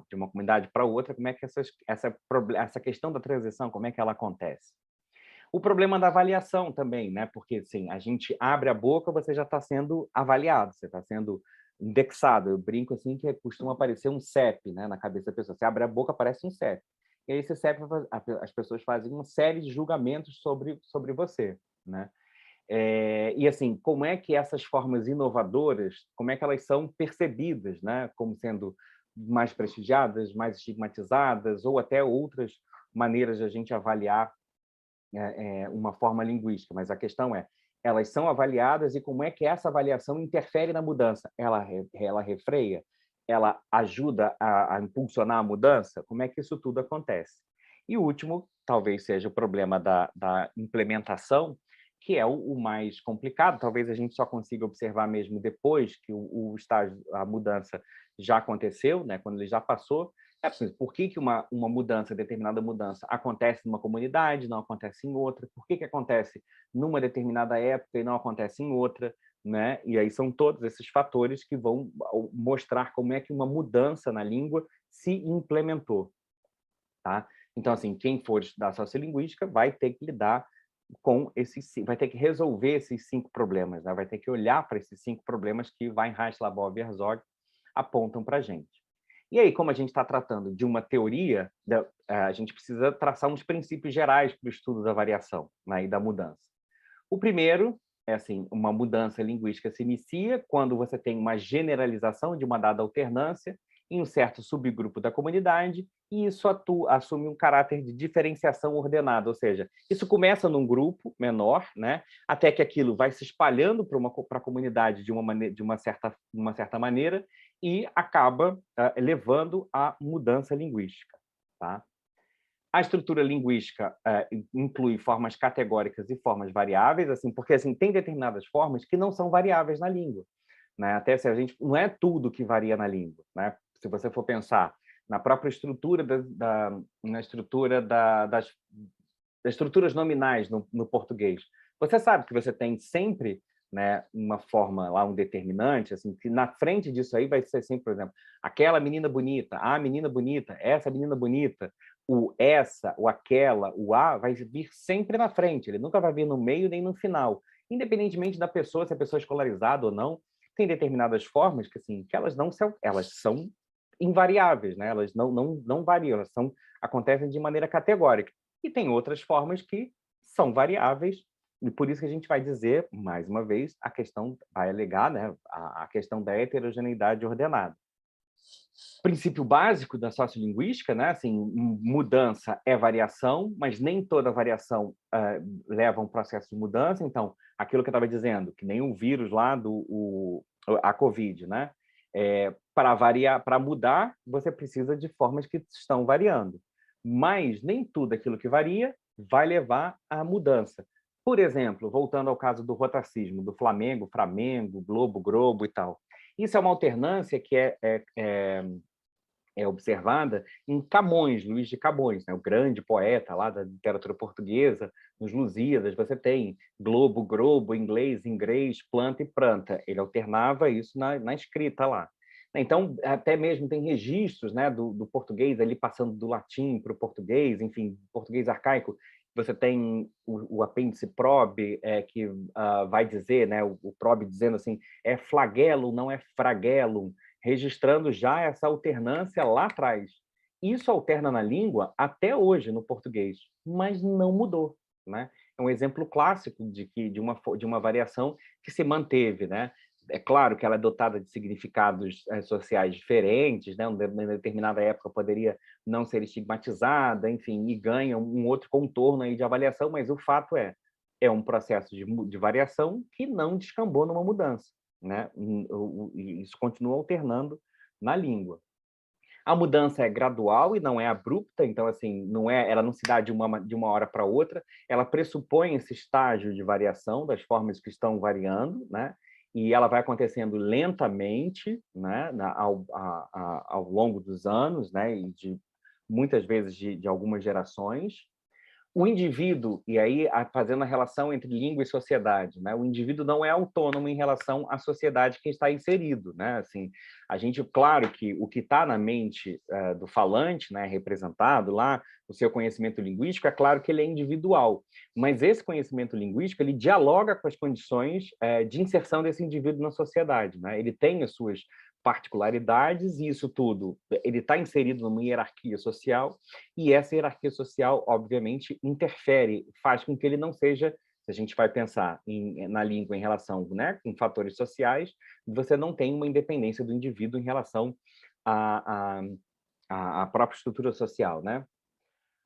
de uma comunidade para outra, como é que essa questão da transição, como é que ela acontece? O problema da avaliação também, né? Porque assim, a gente abre a boca, você já está sendo avaliado, você está sendo indexado. Eu brinco assim que costuma aparecer um CEP, né, na cabeça da pessoa. Você abre a boca, aparece um CEP. E aí esse CEP, as pessoas fazem uma série de julgamentos sobre você, né? E assim, como é que essas formas inovadoras, como é que elas são percebidas, né? Como sendo mais prestigiadas, mais estigmatizadas, ou até outras maneiras de a gente avaliar uma forma linguística, mas a questão é, elas são avaliadas e como é que essa avaliação interfere na mudança? Ela refreia? Ela ajuda a impulsionar a mudança? Como é que isso tudo acontece? E o último, talvez seja o problema da implementação, que é o mais complicado, talvez a gente só consiga observar mesmo depois que o estágio, a mudança já aconteceu, né? Quando ele já passou, por que uma mudança, determinada mudança, acontece numa comunidade, não acontece em outra? Por que acontece numa determinada época e não acontece em outra? Né? E aí são todos esses fatores que vão mostrar como é que uma mudança na língua se implementou. Tá? Então, assim, quem for estudar sociolinguística vai ter que lidar com vai ter que resolver esses 5 problemas, né? Vai ter que olhar para esses 5 problemas que Weinreich, Labov e Herzog apontam para a gente. E aí, como a gente está tratando de uma teoria, a gente precisa traçar uns princípios gerais para o estudo da variação, né, e da mudança. O primeiro é assim, uma mudança linguística se inicia quando você tem uma generalização de uma dada alternância em um certo subgrupo da comunidade e isso assume um caráter de diferenciação ordenada, ou seja, isso começa num grupo menor, né, até que aquilo vai se espalhando para a comunidade de uma certa maneira e acaba levando à mudança linguística. Tá? A estrutura linguística inclui formas categóricas e formas variáveis, assim, porque assim, tem determinadas formas que não são variáveis na língua. Né? Até se a gente não é tudo que varia na língua. Né? Se você for pensar na própria estrutura, na estrutura das estruturas nominais no português, você sabe que você tem sempre, né, uma forma lá, um determinante, assim, que na frente disso aí vai ser sempre, por exemplo, aquela menina bonita, a menina bonita, essa menina bonita, o essa, o aquela, o a vai vir sempre na frente, ele nunca vai vir no meio nem no final. Independentemente da pessoa, se a pessoa é escolarizada ou não, tem determinadas formas que, assim, que elas são invariáveis, né? Elas não variam, acontecem de maneira categórica. E tem outras formas que são variáveis, e por isso que a gente vai dizer, mais uma vez, a questão, vai alegar, né, a questão da heterogeneidade ordenada. Princípio básico da sociolinguística, né, assim, mudança é variação, mas nem toda variação leva a um processo de mudança. Então, aquilo que eu estava dizendo, que nem o vírus lá a Covid, né? Para mudar, você precisa de formas que estão variando. Mas nem tudo aquilo que varia vai levar à mudança. Por exemplo, voltando ao caso do rotacismo, do Flamengo, Flamengo, Globo, Globo e tal. Isso é uma alternância que é observada em Camões, Luís de Camões, né? O grande poeta lá da literatura portuguesa, nos Lusíadas, você tem globo, globo, inglês, inglês, planta e planta. Ele alternava isso na escrita lá. Então, até mesmo tem registros, né, do português, ali passando do latim para o português, enfim, português arcaico. Você tem o apêndice probe, que vai dizer, né, o probe dizendo assim, é flagelo, não é fragelo, registrando já essa alternância lá atrás. Isso alterna na língua até hoje no português, mas não mudou, né? É um exemplo clássico de uma variação que se manteve, né? É claro que ela é dotada de significados sociais diferentes, né? Em determinada época poderia não ser estigmatizada, enfim, e ganha um outro contorno aí de avaliação, mas o fato é um processo de variação que não descambou numa mudança, né? Isso continua alternando na língua. A mudança é gradual e não é abrupta, então assim, ela não se dá de uma hora para outra, ela pressupõe esse estágio de variação das formas que estão variando, né? E ela vai acontecendo lentamente, né? Ao longo dos anos, né? E muitas vezes de algumas gerações. O indivíduo, e aí fazendo a relação entre língua e sociedade, né? O indivíduo não é autônomo em relação à sociedade que está inserido, né? Assim, a gente, claro que o que está na mente do falante, né, representado lá, o seu conhecimento linguístico, é claro que ele é individual, mas esse conhecimento linguístico ele dialoga com as condições de inserção desse indivíduo na sociedade, né? Ele tem as suas particularidades e isso tudo, ele está inserido numa hierarquia social e essa hierarquia social, obviamente, interfere, faz com que ele não seja, se a gente vai pensar na língua em relação, né, com fatores sociais, você não tem uma independência do indivíduo em relação à própria estrutura social, né?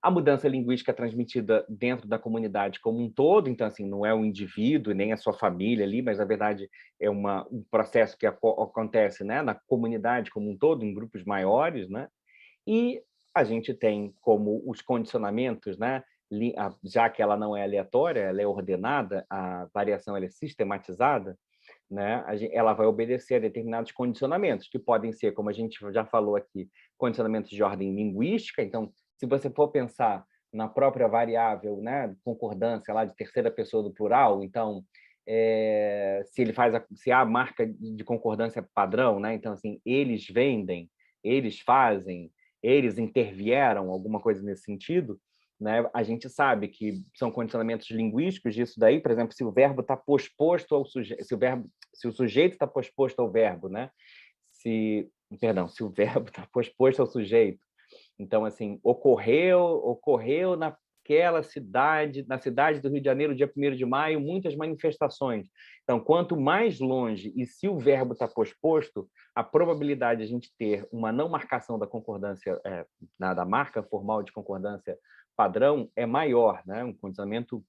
A mudança linguística é transmitida dentro da comunidade como um todo, então, assim, não é o indivíduo, nem a sua família ali, mas, na verdade, é um processo que acontece, né, na comunidade como um todo, em grupos maiores, né? E a gente tem como os condicionamentos, né? Já que ela não é aleatória, ela é ordenada, a variação ela é sistematizada, né? Ela vai obedecer a determinados condicionamentos, que podem ser, como a gente já falou aqui, condicionamentos de ordem linguística. Então, se você for pensar na própria variável, né, concordância lá de terceira pessoa do plural, então, se há marca de concordância padrão, né? Então, assim, eles vendem, eles fazem, eles intervieram, alguma coisa nesse sentido, né? A gente sabe que são condicionamentos linguísticos disso daí, por exemplo, se o verbo está posposto ao sujeito, se o sujeito está posposto ao verbo, né? Se o verbo está posposto ao sujeito. Então, assim, ocorreu naquela cidade, na cidade do Rio de Janeiro, dia 1º de maio, muitas manifestações. Então, quanto mais longe, e se o verbo está posposto, a probabilidade de a gente ter uma não marcação da concordância, da marca formal de concordância padrão é maior, né? Um condicionamento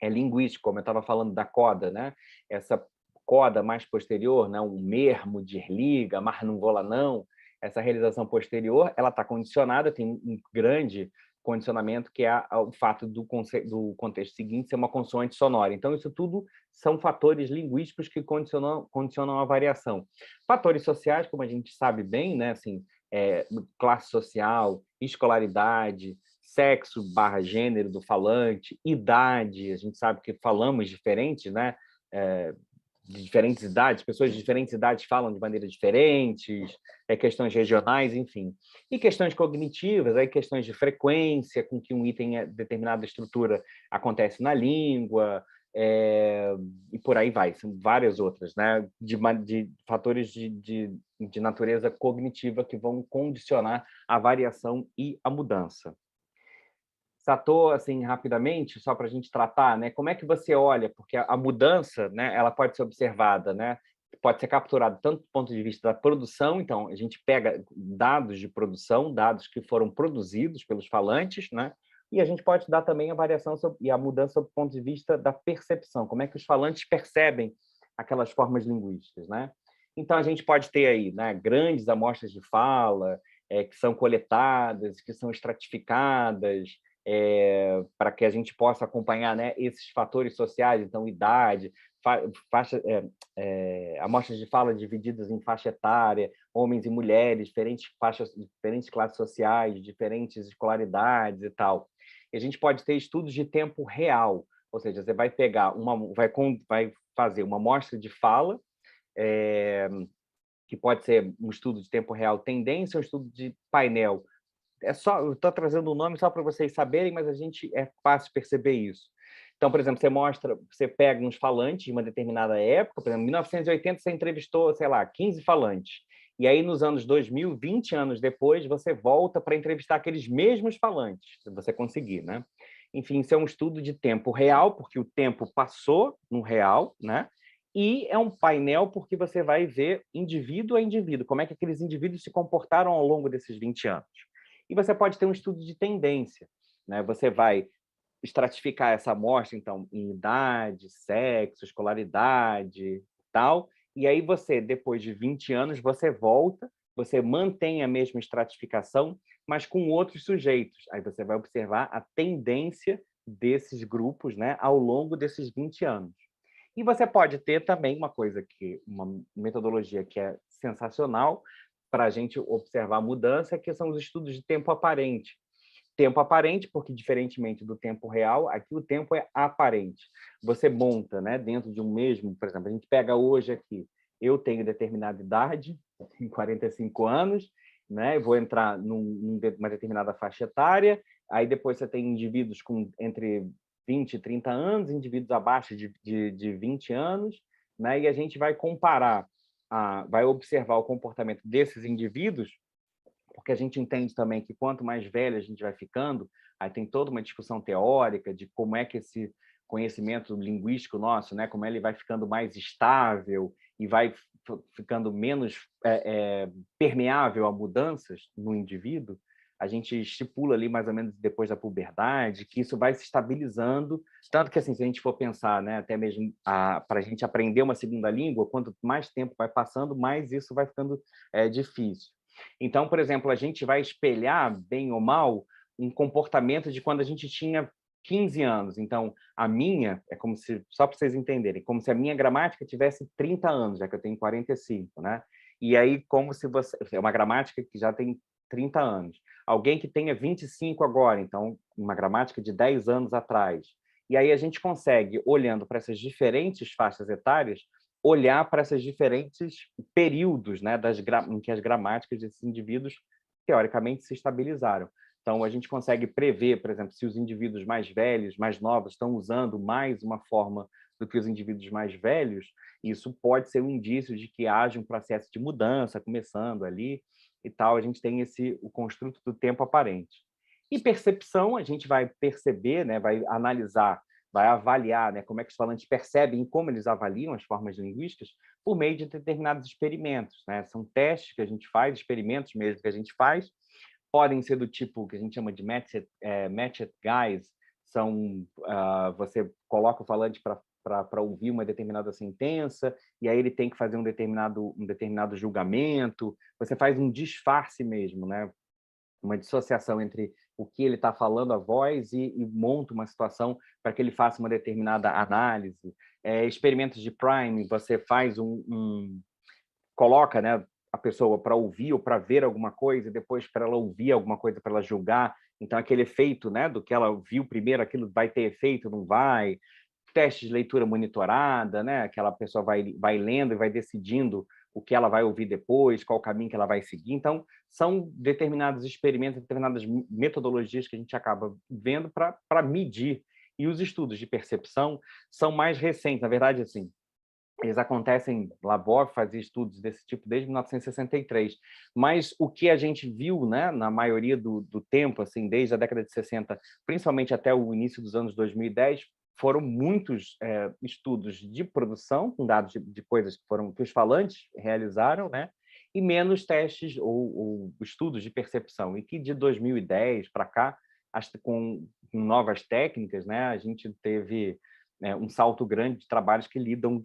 linguístico, como eu estava falando da coda, né? Essa coda mais posterior, né? Um mermo, desliga, mas não vola não. Essa realização posterior, ela está condicionada, tem um grande condicionamento que é o fato do contexto seguinte ser uma consoante sonora. Então, isso tudo são fatores linguísticos que condicionam a variação. Fatores sociais, como a gente sabe bem, né? Assim, classe social, escolaridade, sexo/gênero do falante, idade, a gente sabe que falamos diferentes, né? De diferentes idades, pessoas de diferentes idades falam de maneiras diferentes, questões regionais, enfim. E questões cognitivas, aí questões de frequência com que um item, determinada estrutura, acontece na língua, e por aí vai. São várias outras, né? De fatores de natureza cognitiva que vão condicionar a variação e a mudança. Satou, assim, rapidamente, só para a gente tratar, né? Como é que você olha? Porque a mudança, né, ela pode ser observada, né? Pode ser capturada tanto do ponto de vista da produção, então a gente pega dados de produção, dados que foram produzidos pelos falantes, né? E a gente pode dar também a variação e a mudança do ponto de vista da percepção, como é que os falantes percebem aquelas formas linguísticas, né? Então a gente pode ter aí, né, grandes amostras de fala, que são coletadas, que são estratificadas, para que a gente possa acompanhar, né, esses fatores sociais, então idade, amostras de fala divididas em faixa etária, homens e mulheres, diferentes classes sociais, diferentes escolaridades e tal. E a gente pode ter estudos de tempo real, ou seja, você vai pegar vai fazer uma amostra de fala, que pode ser um estudo de tempo real tendência, um estudo de painel. Eu estou trazendo o nome só para vocês saberem, mas é fácil perceber isso. Então, por exemplo, você pega uns falantes de uma determinada época, por exemplo, em 1980 você entrevistou, sei lá, 15 falantes. E aí, nos anos 2000, 20 anos depois, você volta para entrevistar aqueles mesmos falantes, se você conseguir, né? Enfim, isso é um estudo de tempo real, porque o tempo passou no real, né? E é um painel porque você vai ver indivíduo a indivíduo, como é que aqueles indivíduos se comportaram ao longo desses 20 anos. E você pode ter um estudo de tendência, né? Você vai estratificar essa amostra, então, em idade, sexo, escolaridade, tal, e aí você, depois de 20 anos, você volta, você mantém a mesma estratificação, mas com outros sujeitos. Aí você vai observar a tendência desses grupos, né, ao longo desses 20 anos. E você pode ter também uma metodologia que é sensacional, para a gente observar a mudança, que são os estudos de tempo aparente. Tempo aparente, porque, diferentemente do tempo real, aqui o tempo é aparente. Você monta, né, dentro de um mesmo, por exemplo, a gente pega hoje aqui, eu tenho determinada idade, tenho 45 anos, né, eu vou entrar numa determinada faixa etária, aí depois você tem indivíduos com entre 20 e 30 anos, indivíduos abaixo de 20 anos, né, e a gente vai comparar, vai observar o comportamento desses indivíduos, porque a gente entende também que quanto mais velho a gente vai ficando, aí tem toda uma discussão teórica de como é que esse conhecimento linguístico nosso, né, como ele vai ficando mais estável e vai ficando menos permeável a mudanças no indivíduo. A gente estipula ali mais ou menos depois da puberdade que isso vai se estabilizando, tanto que assim, se a gente for pensar, né, até mesmo para a gente aprender uma segunda língua, quanto mais tempo vai passando, mais isso vai ficando difícil. Então, por exemplo, a gente vai espelhar, bem ou mal, um comportamento de quando a gente tinha 15 anos. Então, a minha, é como se, só para vocês entenderem, como se a minha gramática tivesse 30 anos, já que eu tenho 45, né? E aí, como se você... É uma gramática que já tem 30 anos. Alguém que tenha 25 agora, então, uma gramática de 10 anos atrás. E aí a gente consegue, olhando para essas diferentes faixas etárias, olhar para esses diferentes períodos, né, em que as gramáticas desses indivíduos, teoricamente, se estabilizaram. Então, a gente consegue prever, por exemplo, se os indivíduos mais velhos, mais novos, estão usando mais uma forma do que os indivíduos mais velhos, isso pode ser um indício de que haja um processo de mudança começando ali e tal. A gente tem o construto do tempo aparente. E percepção, a gente vai perceber, né, vai analisar, vai avaliar, né, como é que os falantes percebem e como eles avaliam as formas linguísticas por meio de determinados experimentos, né? São testes que a gente faz, experimentos mesmo que a gente faz, podem ser do tipo que a gente chama de matched guys, você coloca o falante para ouvir uma determinada sentença, e aí ele tem que fazer um determinado julgamento, você faz um disfarce mesmo, né? Uma dissociação entre o que ele está falando, a voz, e monta uma situação para que ele faça uma determinada análise. Experimentos de Prime, você faz coloca, né, a pessoa para ouvir ou para ver alguma coisa, e depois para ela ouvir alguma coisa, para ela julgar. Então, aquele efeito, né, do que ela viu primeiro, aquilo vai ter efeito, não vai. Testes de leitura monitorada, né? Aquela pessoa vai lendo e vai decidindo o que ela vai ouvir depois, qual o caminho que ela vai seguir. Então, são determinados experimentos, determinadas metodologias que a gente acaba vendo para medir. E os estudos de percepção são mais recentes. Na verdade, assim, eles acontecem, Labov fazia estudos desse tipo desde 1963, mas o que a gente viu, né, na maioria do tempo, assim, desde a década de 60, principalmente até o início dos anos 2010, foram muitos estudos de produção, com dados de coisas que os falantes realizaram, né, e menos testes ou estudos de percepção, e que de 2010 para cá, com novas técnicas, né, a gente teve um salto grande de trabalhos que lidam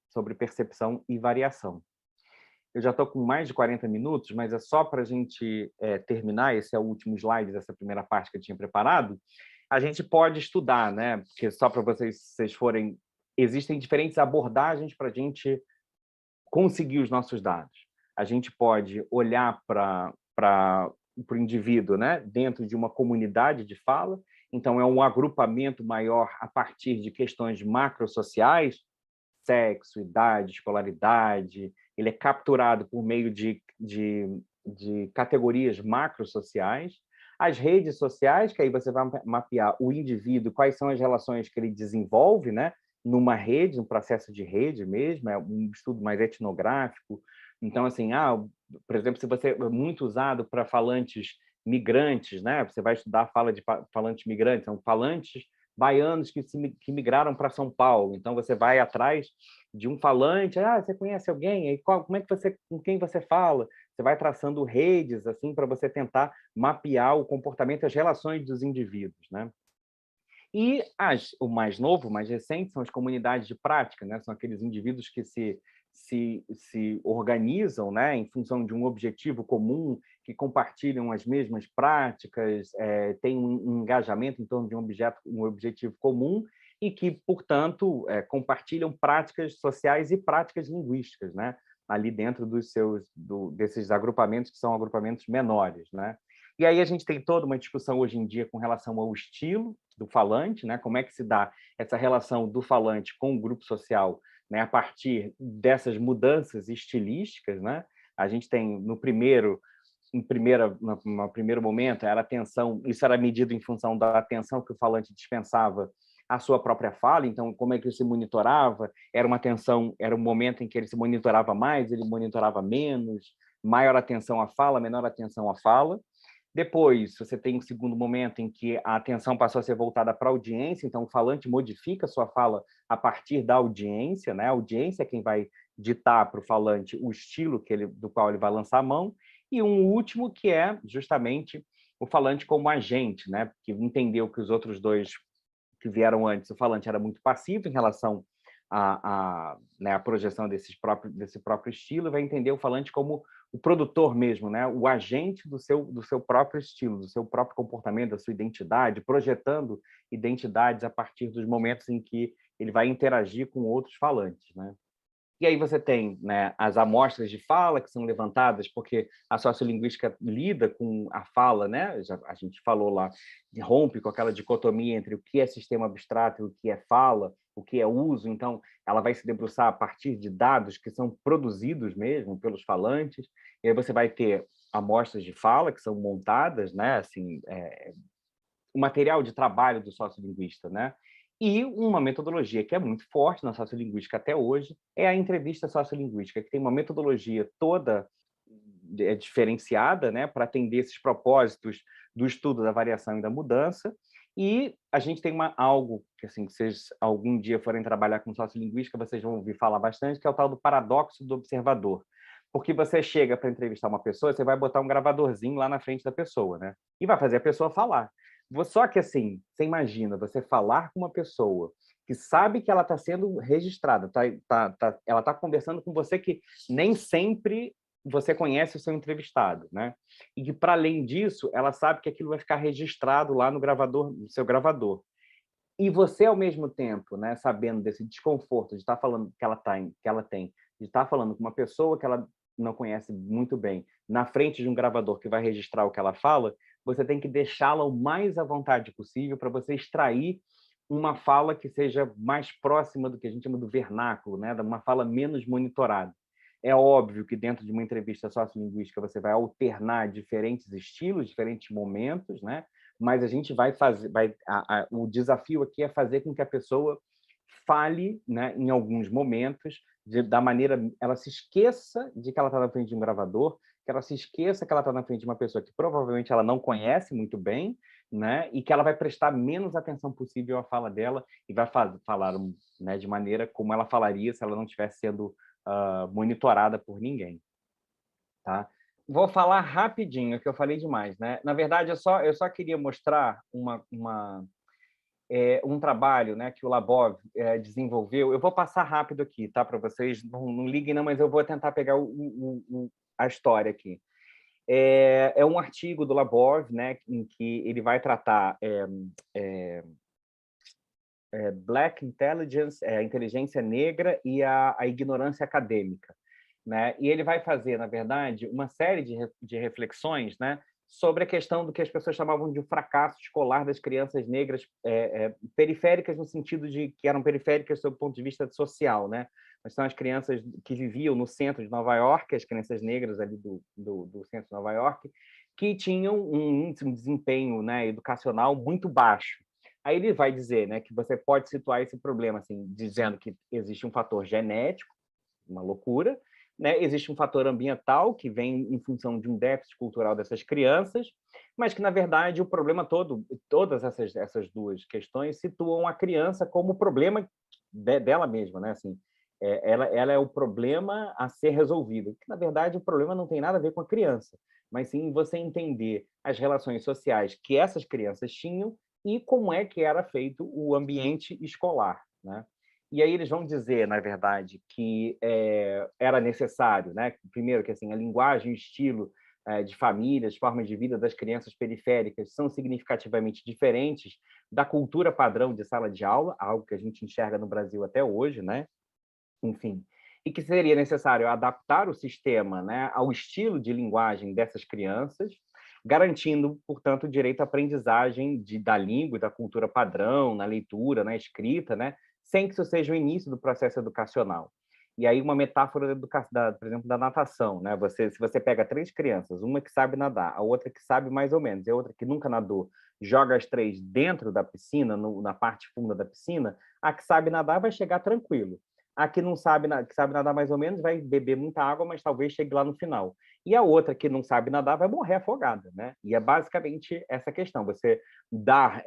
sobre percepção e variação. Eu já estou com mais de 40 minutos, mas é só para a gente terminar, esse é o último slide dessa primeira parte que eu tinha preparado, a gente pode estudar, né? Porque só para vocês forem... Existem diferentes abordagens para a gente conseguir os nossos dados. A gente pode olhar para o indivíduo, né, dentro de uma comunidade de fala, então é um agrupamento maior a partir de questões macrosociais, sexo, idade, escolaridade, ele é capturado por meio de categorias macrosociais. As redes sociais, que aí você vai mapear o indivíduo, quais são as relações que ele desenvolve, né, numa rede, um processo de rede mesmo, é um estudo mais etnográfico. Então, assim, por exemplo, se você é muito usado para falantes migrantes, né, você vai estudar a fala de falantes migrantes, são falantes baianos que migraram para São Paulo. Então, você vai atrás de um falante, você conhece alguém? E com quem você fala? Você vai traçando redes assim para você tentar mapear o comportamento e as relações dos indivíduos, né? E o mais novo, o mais recente, são as comunidades de prática, né? São aqueles indivíduos que se organizam, né, em função de um objetivo comum, que compartilham as mesmas práticas, têm um engajamento em torno de um objetivo comum e que, portanto, compartilham práticas sociais e práticas linguísticas, né? ali dentro desses agrupamentos que são agrupamentos menores, né? E aí a gente tem toda uma discussão hoje em dia com relação ao estilo do falante, né? Como é que se dá essa relação do falante com o grupo social, né? A partir dessas mudanças estilísticas, né? A gente tem no primeiro no primeiro momento, era atenção, isso era medido em função da atenção que o falante dispensava à sua própria fala, então como é que ele se monitorava? Era uma atenção, era um momento em que ele se monitorava mais, ele monitorava menos, maior atenção à fala, menor atenção à fala. Depois, você tem um segundo momento em que a atenção passou a ser voltada para a audiência, então o falante modifica a sua fala a partir da audiência, né? A audiência é quem vai ditar para o falante o estilo do qual ele vai lançar a mão. E um último, que é justamente o falante como agente, né? Que entendeu que os outros dois que vieram antes, o falante era muito passivo em relação né, a projeção desse próprio estilo, vai entender o falante como o produtor mesmo, né? O agente do seu próprio estilo, do seu próprio comportamento, da sua identidade, projetando identidades a partir dos momentos em que ele vai interagir com outros falantes, né? E aí você tem, né, as amostras de fala que são levantadas, porque a sociolinguística lida com a fala, né? A gente falou lá, rompe com aquela dicotomia entre o que é sistema abstrato e o que é fala, o que é uso. Então, ela vai se debruçar a partir de dados que são produzidos mesmo pelos falantes. E aí você vai ter amostras de fala que são montadas, né? Assim, o material de trabalho do sociolinguista, né? E uma metodologia que é muito forte na sociolinguística até hoje é a entrevista sociolinguística, que tem uma metodologia toda diferenciada, né, para atender esses propósitos do estudo da variação e da mudança. E a gente tem algo que, assim, que vocês algum dia forem trabalhar com sociolinguística, vocês vão ouvir falar bastante, que é o tal do paradoxo do observador. Porque você chega para entrevistar uma pessoa, você vai botar um gravadorzinho lá na frente da pessoa, né? E vai fazer a pessoa falar. Só que, assim, você imagina você falar com uma pessoa que sabe que ela está sendo registrada, ela está conversando com você que nem sempre você conhece o seu entrevistado, né? E que, para além disso, ela sabe que aquilo vai ficar registrado lá no gravador, no seu gravador. E você, ao mesmo tempo, né, sabendo desse desconforto de estar falando que ela tem, de estar falando com uma pessoa que ela não conhece muito bem, na frente de um gravador que vai registrar o que ela fala, você tem que deixá-la o mais à vontade possível para você extrair uma fala que seja mais próxima do que a gente chama do vernáculo, né, de uma fala menos monitorada. É óbvio que dentro de uma entrevista sociolinguística você vai alternar diferentes estilos, diferentes momentos, né? Mas a gente vai fazer, o desafio aqui é fazer com que a pessoa fale, né, em alguns momentos, da maneira, ela se esqueça de que ela está na frente de um gravador, que ela se esqueça que ela está na frente de uma pessoa que provavelmente ela não conhece muito bem, né, e que ela vai prestar menos atenção possível à fala dela e vai falar, né, de maneira como ela falaria se ela não estivesse sendo monitorada por ninguém, tá? Vou falar rapidinho, que eu falei demais, né? Na verdade, eu só queria mostrar um trabalho, né, que o Labov desenvolveu. Eu vou passar rápido aqui, tá? Para vocês, não liguem não, mas eu vou tentar pegar a história aqui. É um artigo do Labov, né, em que ele vai tratar Black Intelligence, a inteligência negra e a ignorância acadêmica, né? E ele vai fazer, na verdade, uma série de reflexões, né, sobre a questão do que as pessoas chamavam de um fracasso escolar das crianças negras periféricas, no sentido de que eram periféricas sob o ponto de vista social, né? Mas são as crianças que viviam no centro de Nova York, as crianças negras ali do centro de Nova York, que tinham um desempenho, né, educacional muito baixo. Aí ele vai dizer, né, que você pode situar esse problema assim, dizendo que existe um fator genético, uma loucura, né? Existe um fator ambiental que vem em função de um déficit cultural dessas crianças, mas que, na verdade, o problema todo, todas essas duas questões situam a criança como o problema dela mesma, né? Assim, ela é o problema a ser resolvido, que, na verdade, o problema não tem nada a ver com a criança, mas sim você entender as relações sociais que essas crianças tinham e como é que era feito o ambiente escolar, né? E aí eles vão dizer, na verdade, que era necessário, né? Primeiro, que assim, a linguagem, o estilo de famílias, formas de vida das crianças periféricas são significativamente diferentes da cultura padrão de sala de aula, algo que a gente enxerga no Brasil até hoje, né? Enfim. e que seria necessário adaptar o sistema, né, ao estilo de linguagem dessas crianças, garantindo, portanto, o direito à aprendizagem da língua e da cultura padrão, na leitura, na escrita, né, sem que isso seja o início do processo educacional. E aí uma metáfora por exemplo, da natação, né? Se você pega 3 crianças, uma que sabe nadar, a outra que sabe mais ou menos, e a outra que nunca nadou, joga as 3 dentro da piscina, na parte funda da piscina, a que sabe nadar vai chegar tranquilo. A que não sabe, que sabe nadar mais ou menos vai beber muita água, mas talvez chegue lá no final. E a outra que não sabe nadar vai morrer afogada, né? E é basicamente essa questão. Você dá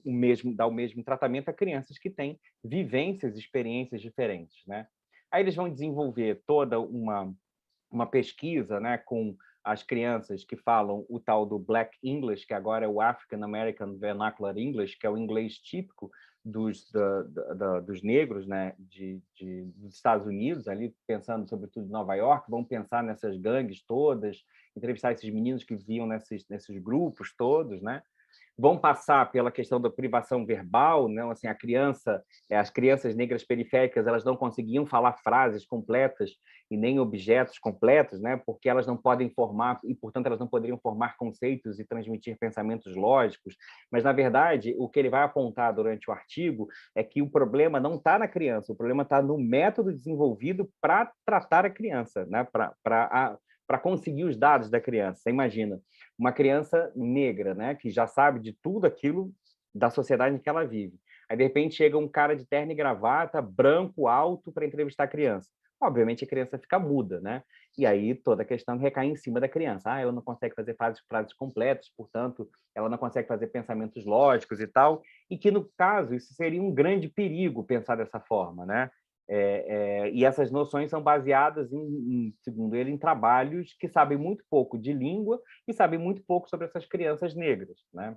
o mesmo tratamento a crianças que têm vivências, experiências diferentes, né? Aí eles vão desenvolver toda uma pesquisa, né, com as crianças que falam o tal do Black English, que agora é o African American Vernacular English, que é o inglês típico dos negros, né, dos Estados Unidos, ali pensando sobretudo em Nova York, vão pensar nessas gangues todas, entrevistar esses meninos que viviam nesses grupos todos, né? Vão passar pela questão da privação verbal, não, assim, as crianças negras periféricas, elas não conseguiam falar frases completas e nem objetos completos, né, porque elas não podem formar e, portanto, elas não poderiam formar conceitos e transmitir pensamentos lógicos. Mas, na verdade, o que ele vai apontar durante o artigo é que o problema não está na criança, o problema está no método desenvolvido para tratar a criança, né, para conseguir os dados da criança. Você imagina, uma criança negra, né, que já sabe de tudo aquilo da sociedade em que ela vive. Aí, de repente, chega um cara de terno e gravata, branco, alto, para entrevistar a criança. Obviamente, a criança fica muda, né? E aí toda a questão recai em cima da criança. Ela não consegue fazer frases completas, portanto, ela não consegue fazer pensamentos lógicos e tal. E que, no caso, isso seria um grande perigo pensar dessa forma, né? E essas noções são baseadas, segundo ele, em trabalhos que sabem muito pouco de língua e sabem muito pouco sobre essas crianças negras, né?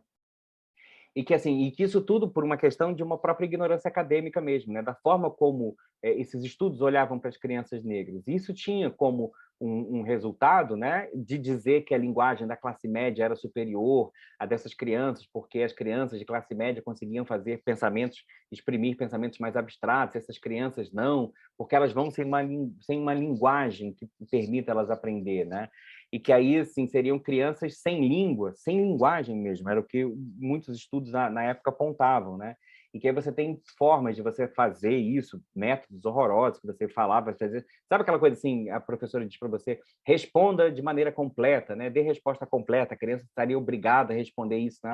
E que isso tudo por uma questão de uma própria ignorância acadêmica mesmo, né? Da forma como esses estudos olhavam para as crianças negras. Isso tinha como um resultado, né, de dizer que a linguagem da classe média era superior à dessas crianças, porque as crianças de classe média conseguiam fazer pensamentos, exprimir pensamentos mais abstratos, essas crianças não, porque elas vão sem uma linguagem que permita elas aprender, né? E que aí, assim, seriam crianças sem língua, sem linguagem mesmo, era o que muitos estudos na época apontavam, né? E que aí você tem formas de você fazer isso, métodos horrorosos que você falava, fazer. Sabe aquela coisa assim, a professora diz para você, responda de maneira completa, né? Dê resposta completa, a criança estaria obrigada a responder isso, né?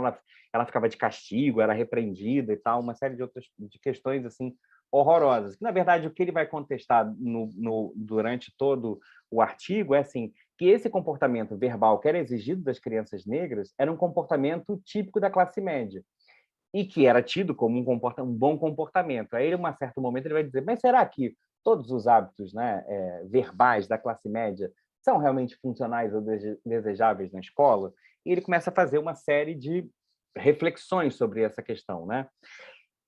Ela ficava de castigo, era repreendida e tal, uma série de outras questões assim horrorosas. Na verdade, o que ele vai contestar durante todo o artigo é assim, que esse comportamento verbal que era exigido das crianças negras era um comportamento típico da classe média e que era tido como um bom comportamento. Aí, em um certo momento, ele vai dizer, mas será que todos os hábitos, né, verbais da classe média são realmente funcionais ou desejáveis na escola? E ele começa a fazer uma série de reflexões sobre essa questão, né?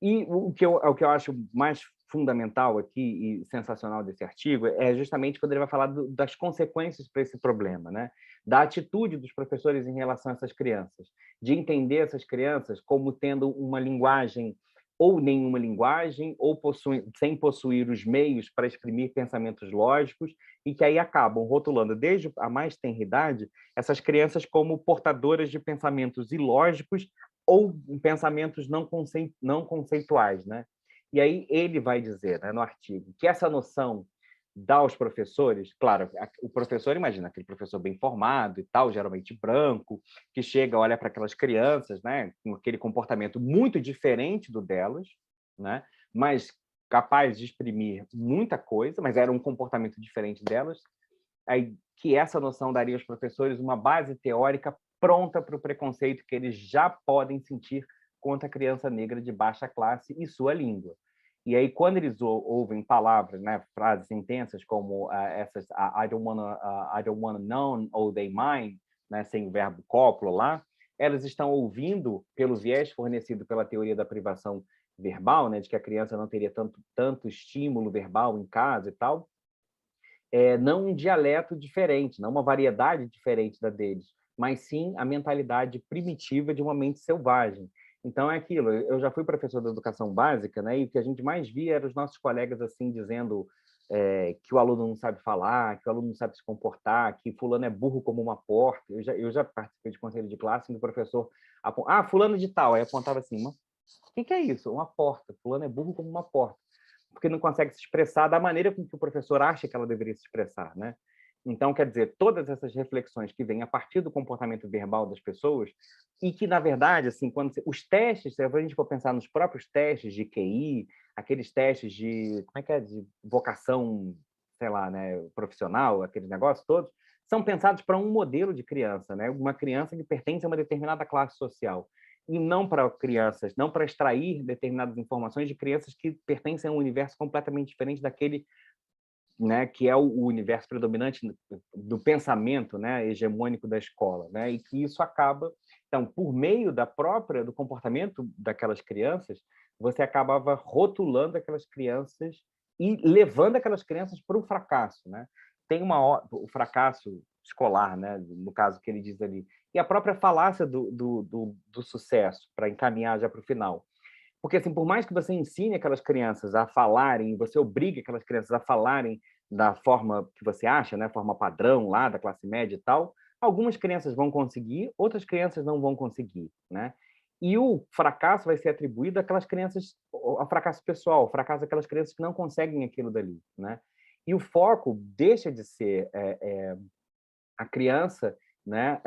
E o que eu acho mais fundamental aqui e sensacional desse artigo é justamente quando ele vai falar das consequências para esse problema, né? Da atitude dos professores em relação a essas crianças, de entender essas crianças como tendo uma linguagem ou nenhuma linguagem, ou sem possuir os meios para exprimir pensamentos lógicos, e que aí acabam rotulando, desde a mais tenra idade, essas crianças como portadoras de pensamentos ilógicos ou pensamentos não conceituais, né? E aí ele vai dizer, né, no artigo, que essa noção dá aos professores, claro, o professor, imagina, aquele professor bem formado e tal, geralmente branco, que chega, olha para aquelas crianças, né, com aquele comportamento muito diferente do delas, né, mas capaz de exprimir muita coisa, mas era um comportamento diferente delas, aí, que essa noção daria aos professores uma base teórica pronta para o preconceito que eles já podem sentir contra a criança negra de baixa classe e sua língua. E aí, quando eles ouvem palavras, né, frases intensas como essas I don't wanna know ou they mine, né, sem o verbo cópula lá, elas estão ouvindo pelo viés fornecido pela teoria da privação verbal, né, de que a criança não teria tanto estímulo verbal em casa e tal, não um dialeto diferente, não uma variedade diferente da deles, mas sim a mentalidade primitiva de uma mente selvagem. Então é aquilo, eu já fui professor da educação básica, né, e o que a gente mais via eram os nossos colegas assim dizendo que o aluno não sabe falar, que o aluno não sabe se comportar, que fulano é burro como uma porta. Eu já participei de conselho de classe em que o professor fulano de tal, aí apontava assim, o que é isso? Uma porta. Fulano é burro como uma porta, porque não consegue se expressar da maneira com que o professor acha que ela deveria se expressar, né? Então, quer dizer, todas essas reflexões que vêm a partir do comportamento verbal das pessoas e que, na verdade, assim, os testes, se a gente for pensar nos próprios testes de QI, aqueles testes de, como é que é, de vocação, sei lá, né, profissional, aqueles negócios todos, são pensados para um modelo de criança, né? Uma criança que pertence a uma determinada classe social e não para crianças, não para extrair determinadas informações de crianças que pertencem a um universo completamente diferente daquele, né, que é o universo predominante do pensamento, né, hegemônico da escola, né, e que isso acaba, então, por meio do comportamento daquelas crianças, você acabava rotulando aquelas crianças e levando aquelas crianças para o fracasso, né? Tem o fracasso escolar, né, no caso que ele diz ali, e a própria falácia do sucesso, para encaminhar já para o final. Porque, assim, por mais que você ensine aquelas crianças a falarem, você obrigue aquelas crianças a falarem da forma que você acha, né, forma padrão lá da classe média e tal, algumas crianças vão conseguir, outras crianças não vão conseguir, né? E o fracasso vai ser atribuído àquelas crianças, ao fracasso pessoal, ao fracasso daquelas crianças que não conseguem aquilo dali, né? E o foco deixa de ser a criança, né,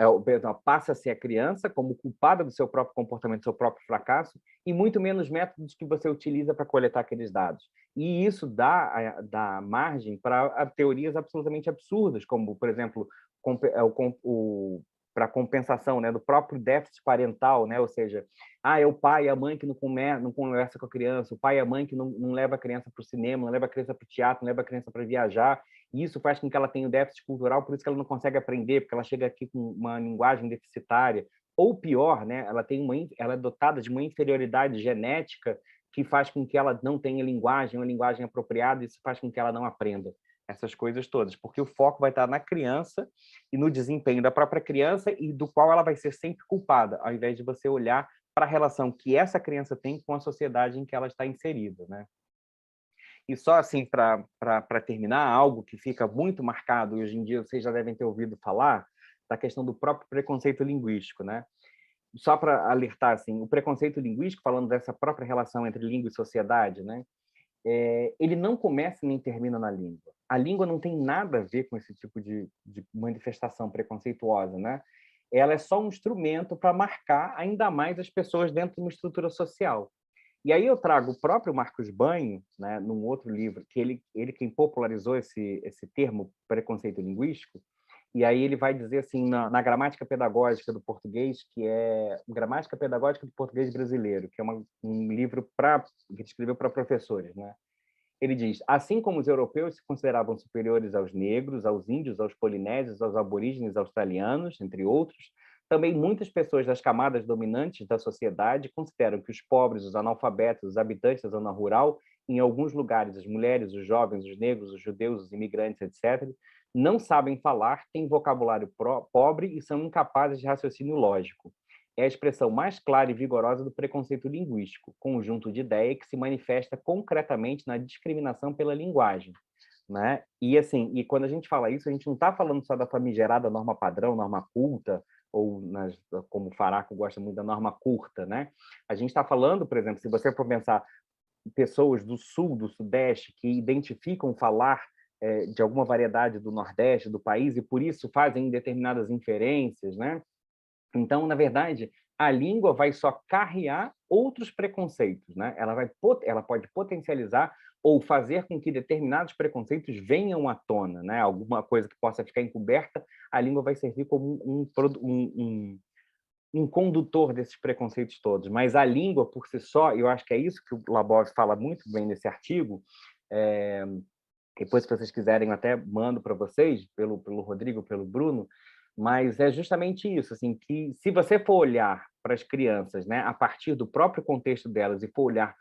passa a ser a criança como culpada do seu próprio comportamento, do seu próprio fracasso, e muito menos métodos que você utiliza para coletar aqueles dados. E isso dá margem para teorias absolutamente absurdas, como, por exemplo, para compensação, né, do próprio déficit parental, né, ou seja, é o pai e a mãe que não conversa com a criança, o pai e a mãe que não leva a criança para o cinema, não leva a criança para o teatro, não leva a criança para viajar, e isso faz com que ela tenha um déficit cultural, por isso que ela não consegue aprender, porque ela chega aqui com uma linguagem deficitária. Ou pior, né, ela é dotada de uma inferioridade genética que faz com que ela não tenha uma linguagem apropriada, e isso faz com que ela não aprenda essas coisas todas, porque o foco vai estar na criança e no desempenho da própria criança e do qual ela vai ser sempre culpada, ao invés de você olhar para a relação que essa criança tem com a sociedade em que ela está inserida, né? E só assim, para terminar, algo que fica muito marcado, e hoje em dia vocês já devem ter ouvido falar, da questão do próprio preconceito linguístico, né? Só para alertar, assim, o preconceito linguístico, falando dessa própria relação entre língua e sociedade, né? Ele não começa nem termina na língua. A língua não tem nada a ver com esse tipo de manifestação preconceituosa, né? Ela é só um instrumento para marcar ainda mais as pessoas dentro de uma estrutura social. E aí eu trago o próprio Marcos Banho, né, num outro livro, que ele quem popularizou esse termo preconceito linguístico, e aí ele vai dizer assim, na gramática pedagógica do português, que é Gramática Pedagógica do Português Brasileiro, que é um livro que ele escreveu para professores, né? Ele diz, assim como os europeus se consideravam superiores aos negros, aos índios, aos polinésios, aos aborígenes australianos, entre outros, também muitas pessoas das camadas dominantes da sociedade consideram que os pobres, os analfabetos, os habitantes da zona rural, em alguns lugares, as mulheres, os jovens, os negros, os judeus, os imigrantes, etc., não sabem falar, têm vocabulário pobre e são incapazes de raciocínio lógico. É a expressão mais clara e vigorosa do preconceito linguístico, conjunto de ideia que se manifesta concretamente na discriminação pela linguagem, né? E assim, e quando a gente fala isso, a gente não está falando só da famigerada norma padrão, norma culta, ou como o Faraco gosta muito da norma curta, né? A gente está falando, por exemplo, se você for pensar pessoas do sul, do sudeste, que identificam falar de alguma variedade do nordeste do país e por isso fazem determinadas inferências, né? Então, na verdade, a língua vai só carrear outros preconceitos, né? Ela pode potencializar ou fazer com que determinados preconceitos venham à tona, né? Alguma coisa que possa ficar encoberta, a língua vai servir como um condutor desses preconceitos todos. Mas a língua, por si só, eu acho que é isso que o Labov fala muito bem nesse artigo, é, depois, se vocês quiserem, eu até mando para vocês, pelo Rodrigo, pelo Bruno, mas é justamente isso, assim, que se você for olhar para as crianças, né, a partir do próprio contexto delas e for olhar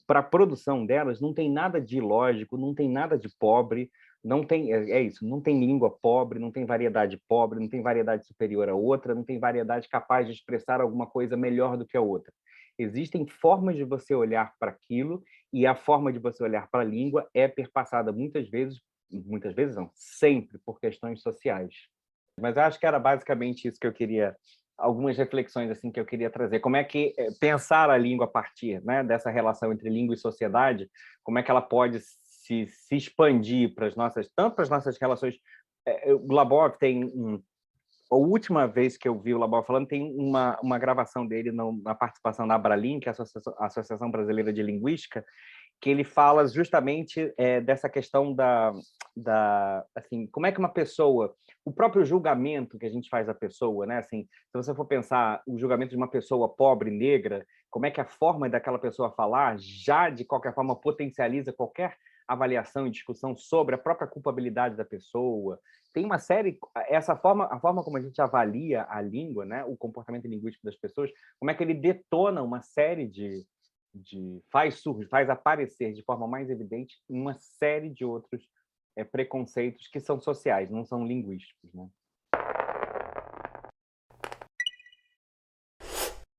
para a produção delas, não tem nada de ilógico, não tem nada de pobre, não tem, isso, não tem língua pobre, não tem variedade pobre, não tem variedade superior a outra, não tem variedade capaz de expressar alguma coisa melhor do que a outra. Existem formas de você olhar para aquilo, e a forma de você olhar para a língua é perpassada muitas vezes não, sempre por questões sociais. Mas eu acho que era basicamente isso que eu queria, algumas reflexões assim que eu queria trazer. Como é que pensar a língua a partir, né, dessa relação entre língua e sociedade, como é que ela pode se expandir para as nossas, tanto para as nossas relações. O Labov tem a última vez que eu vi o Labov falando, tem uma gravação dele na participação da Abralim, que é a Associação Brasileira de Linguística, que ele fala justamente dessa questão assim, como é que uma pessoa, o próprio julgamento que a gente faz da pessoa, né? Assim, se você for pensar o julgamento de uma pessoa pobre, negra, como é que a forma daquela pessoa falar já, de qualquer forma, potencializa qualquer avaliação e discussão sobre a própria culpabilidade da pessoa. Tem uma série, a forma como a gente avalia a língua, né? O comportamento linguístico das pessoas, como é que ele detona uma série faz aparecer de forma mais evidente uma série de outros preconceitos que são sociais, não são linguísticos, né?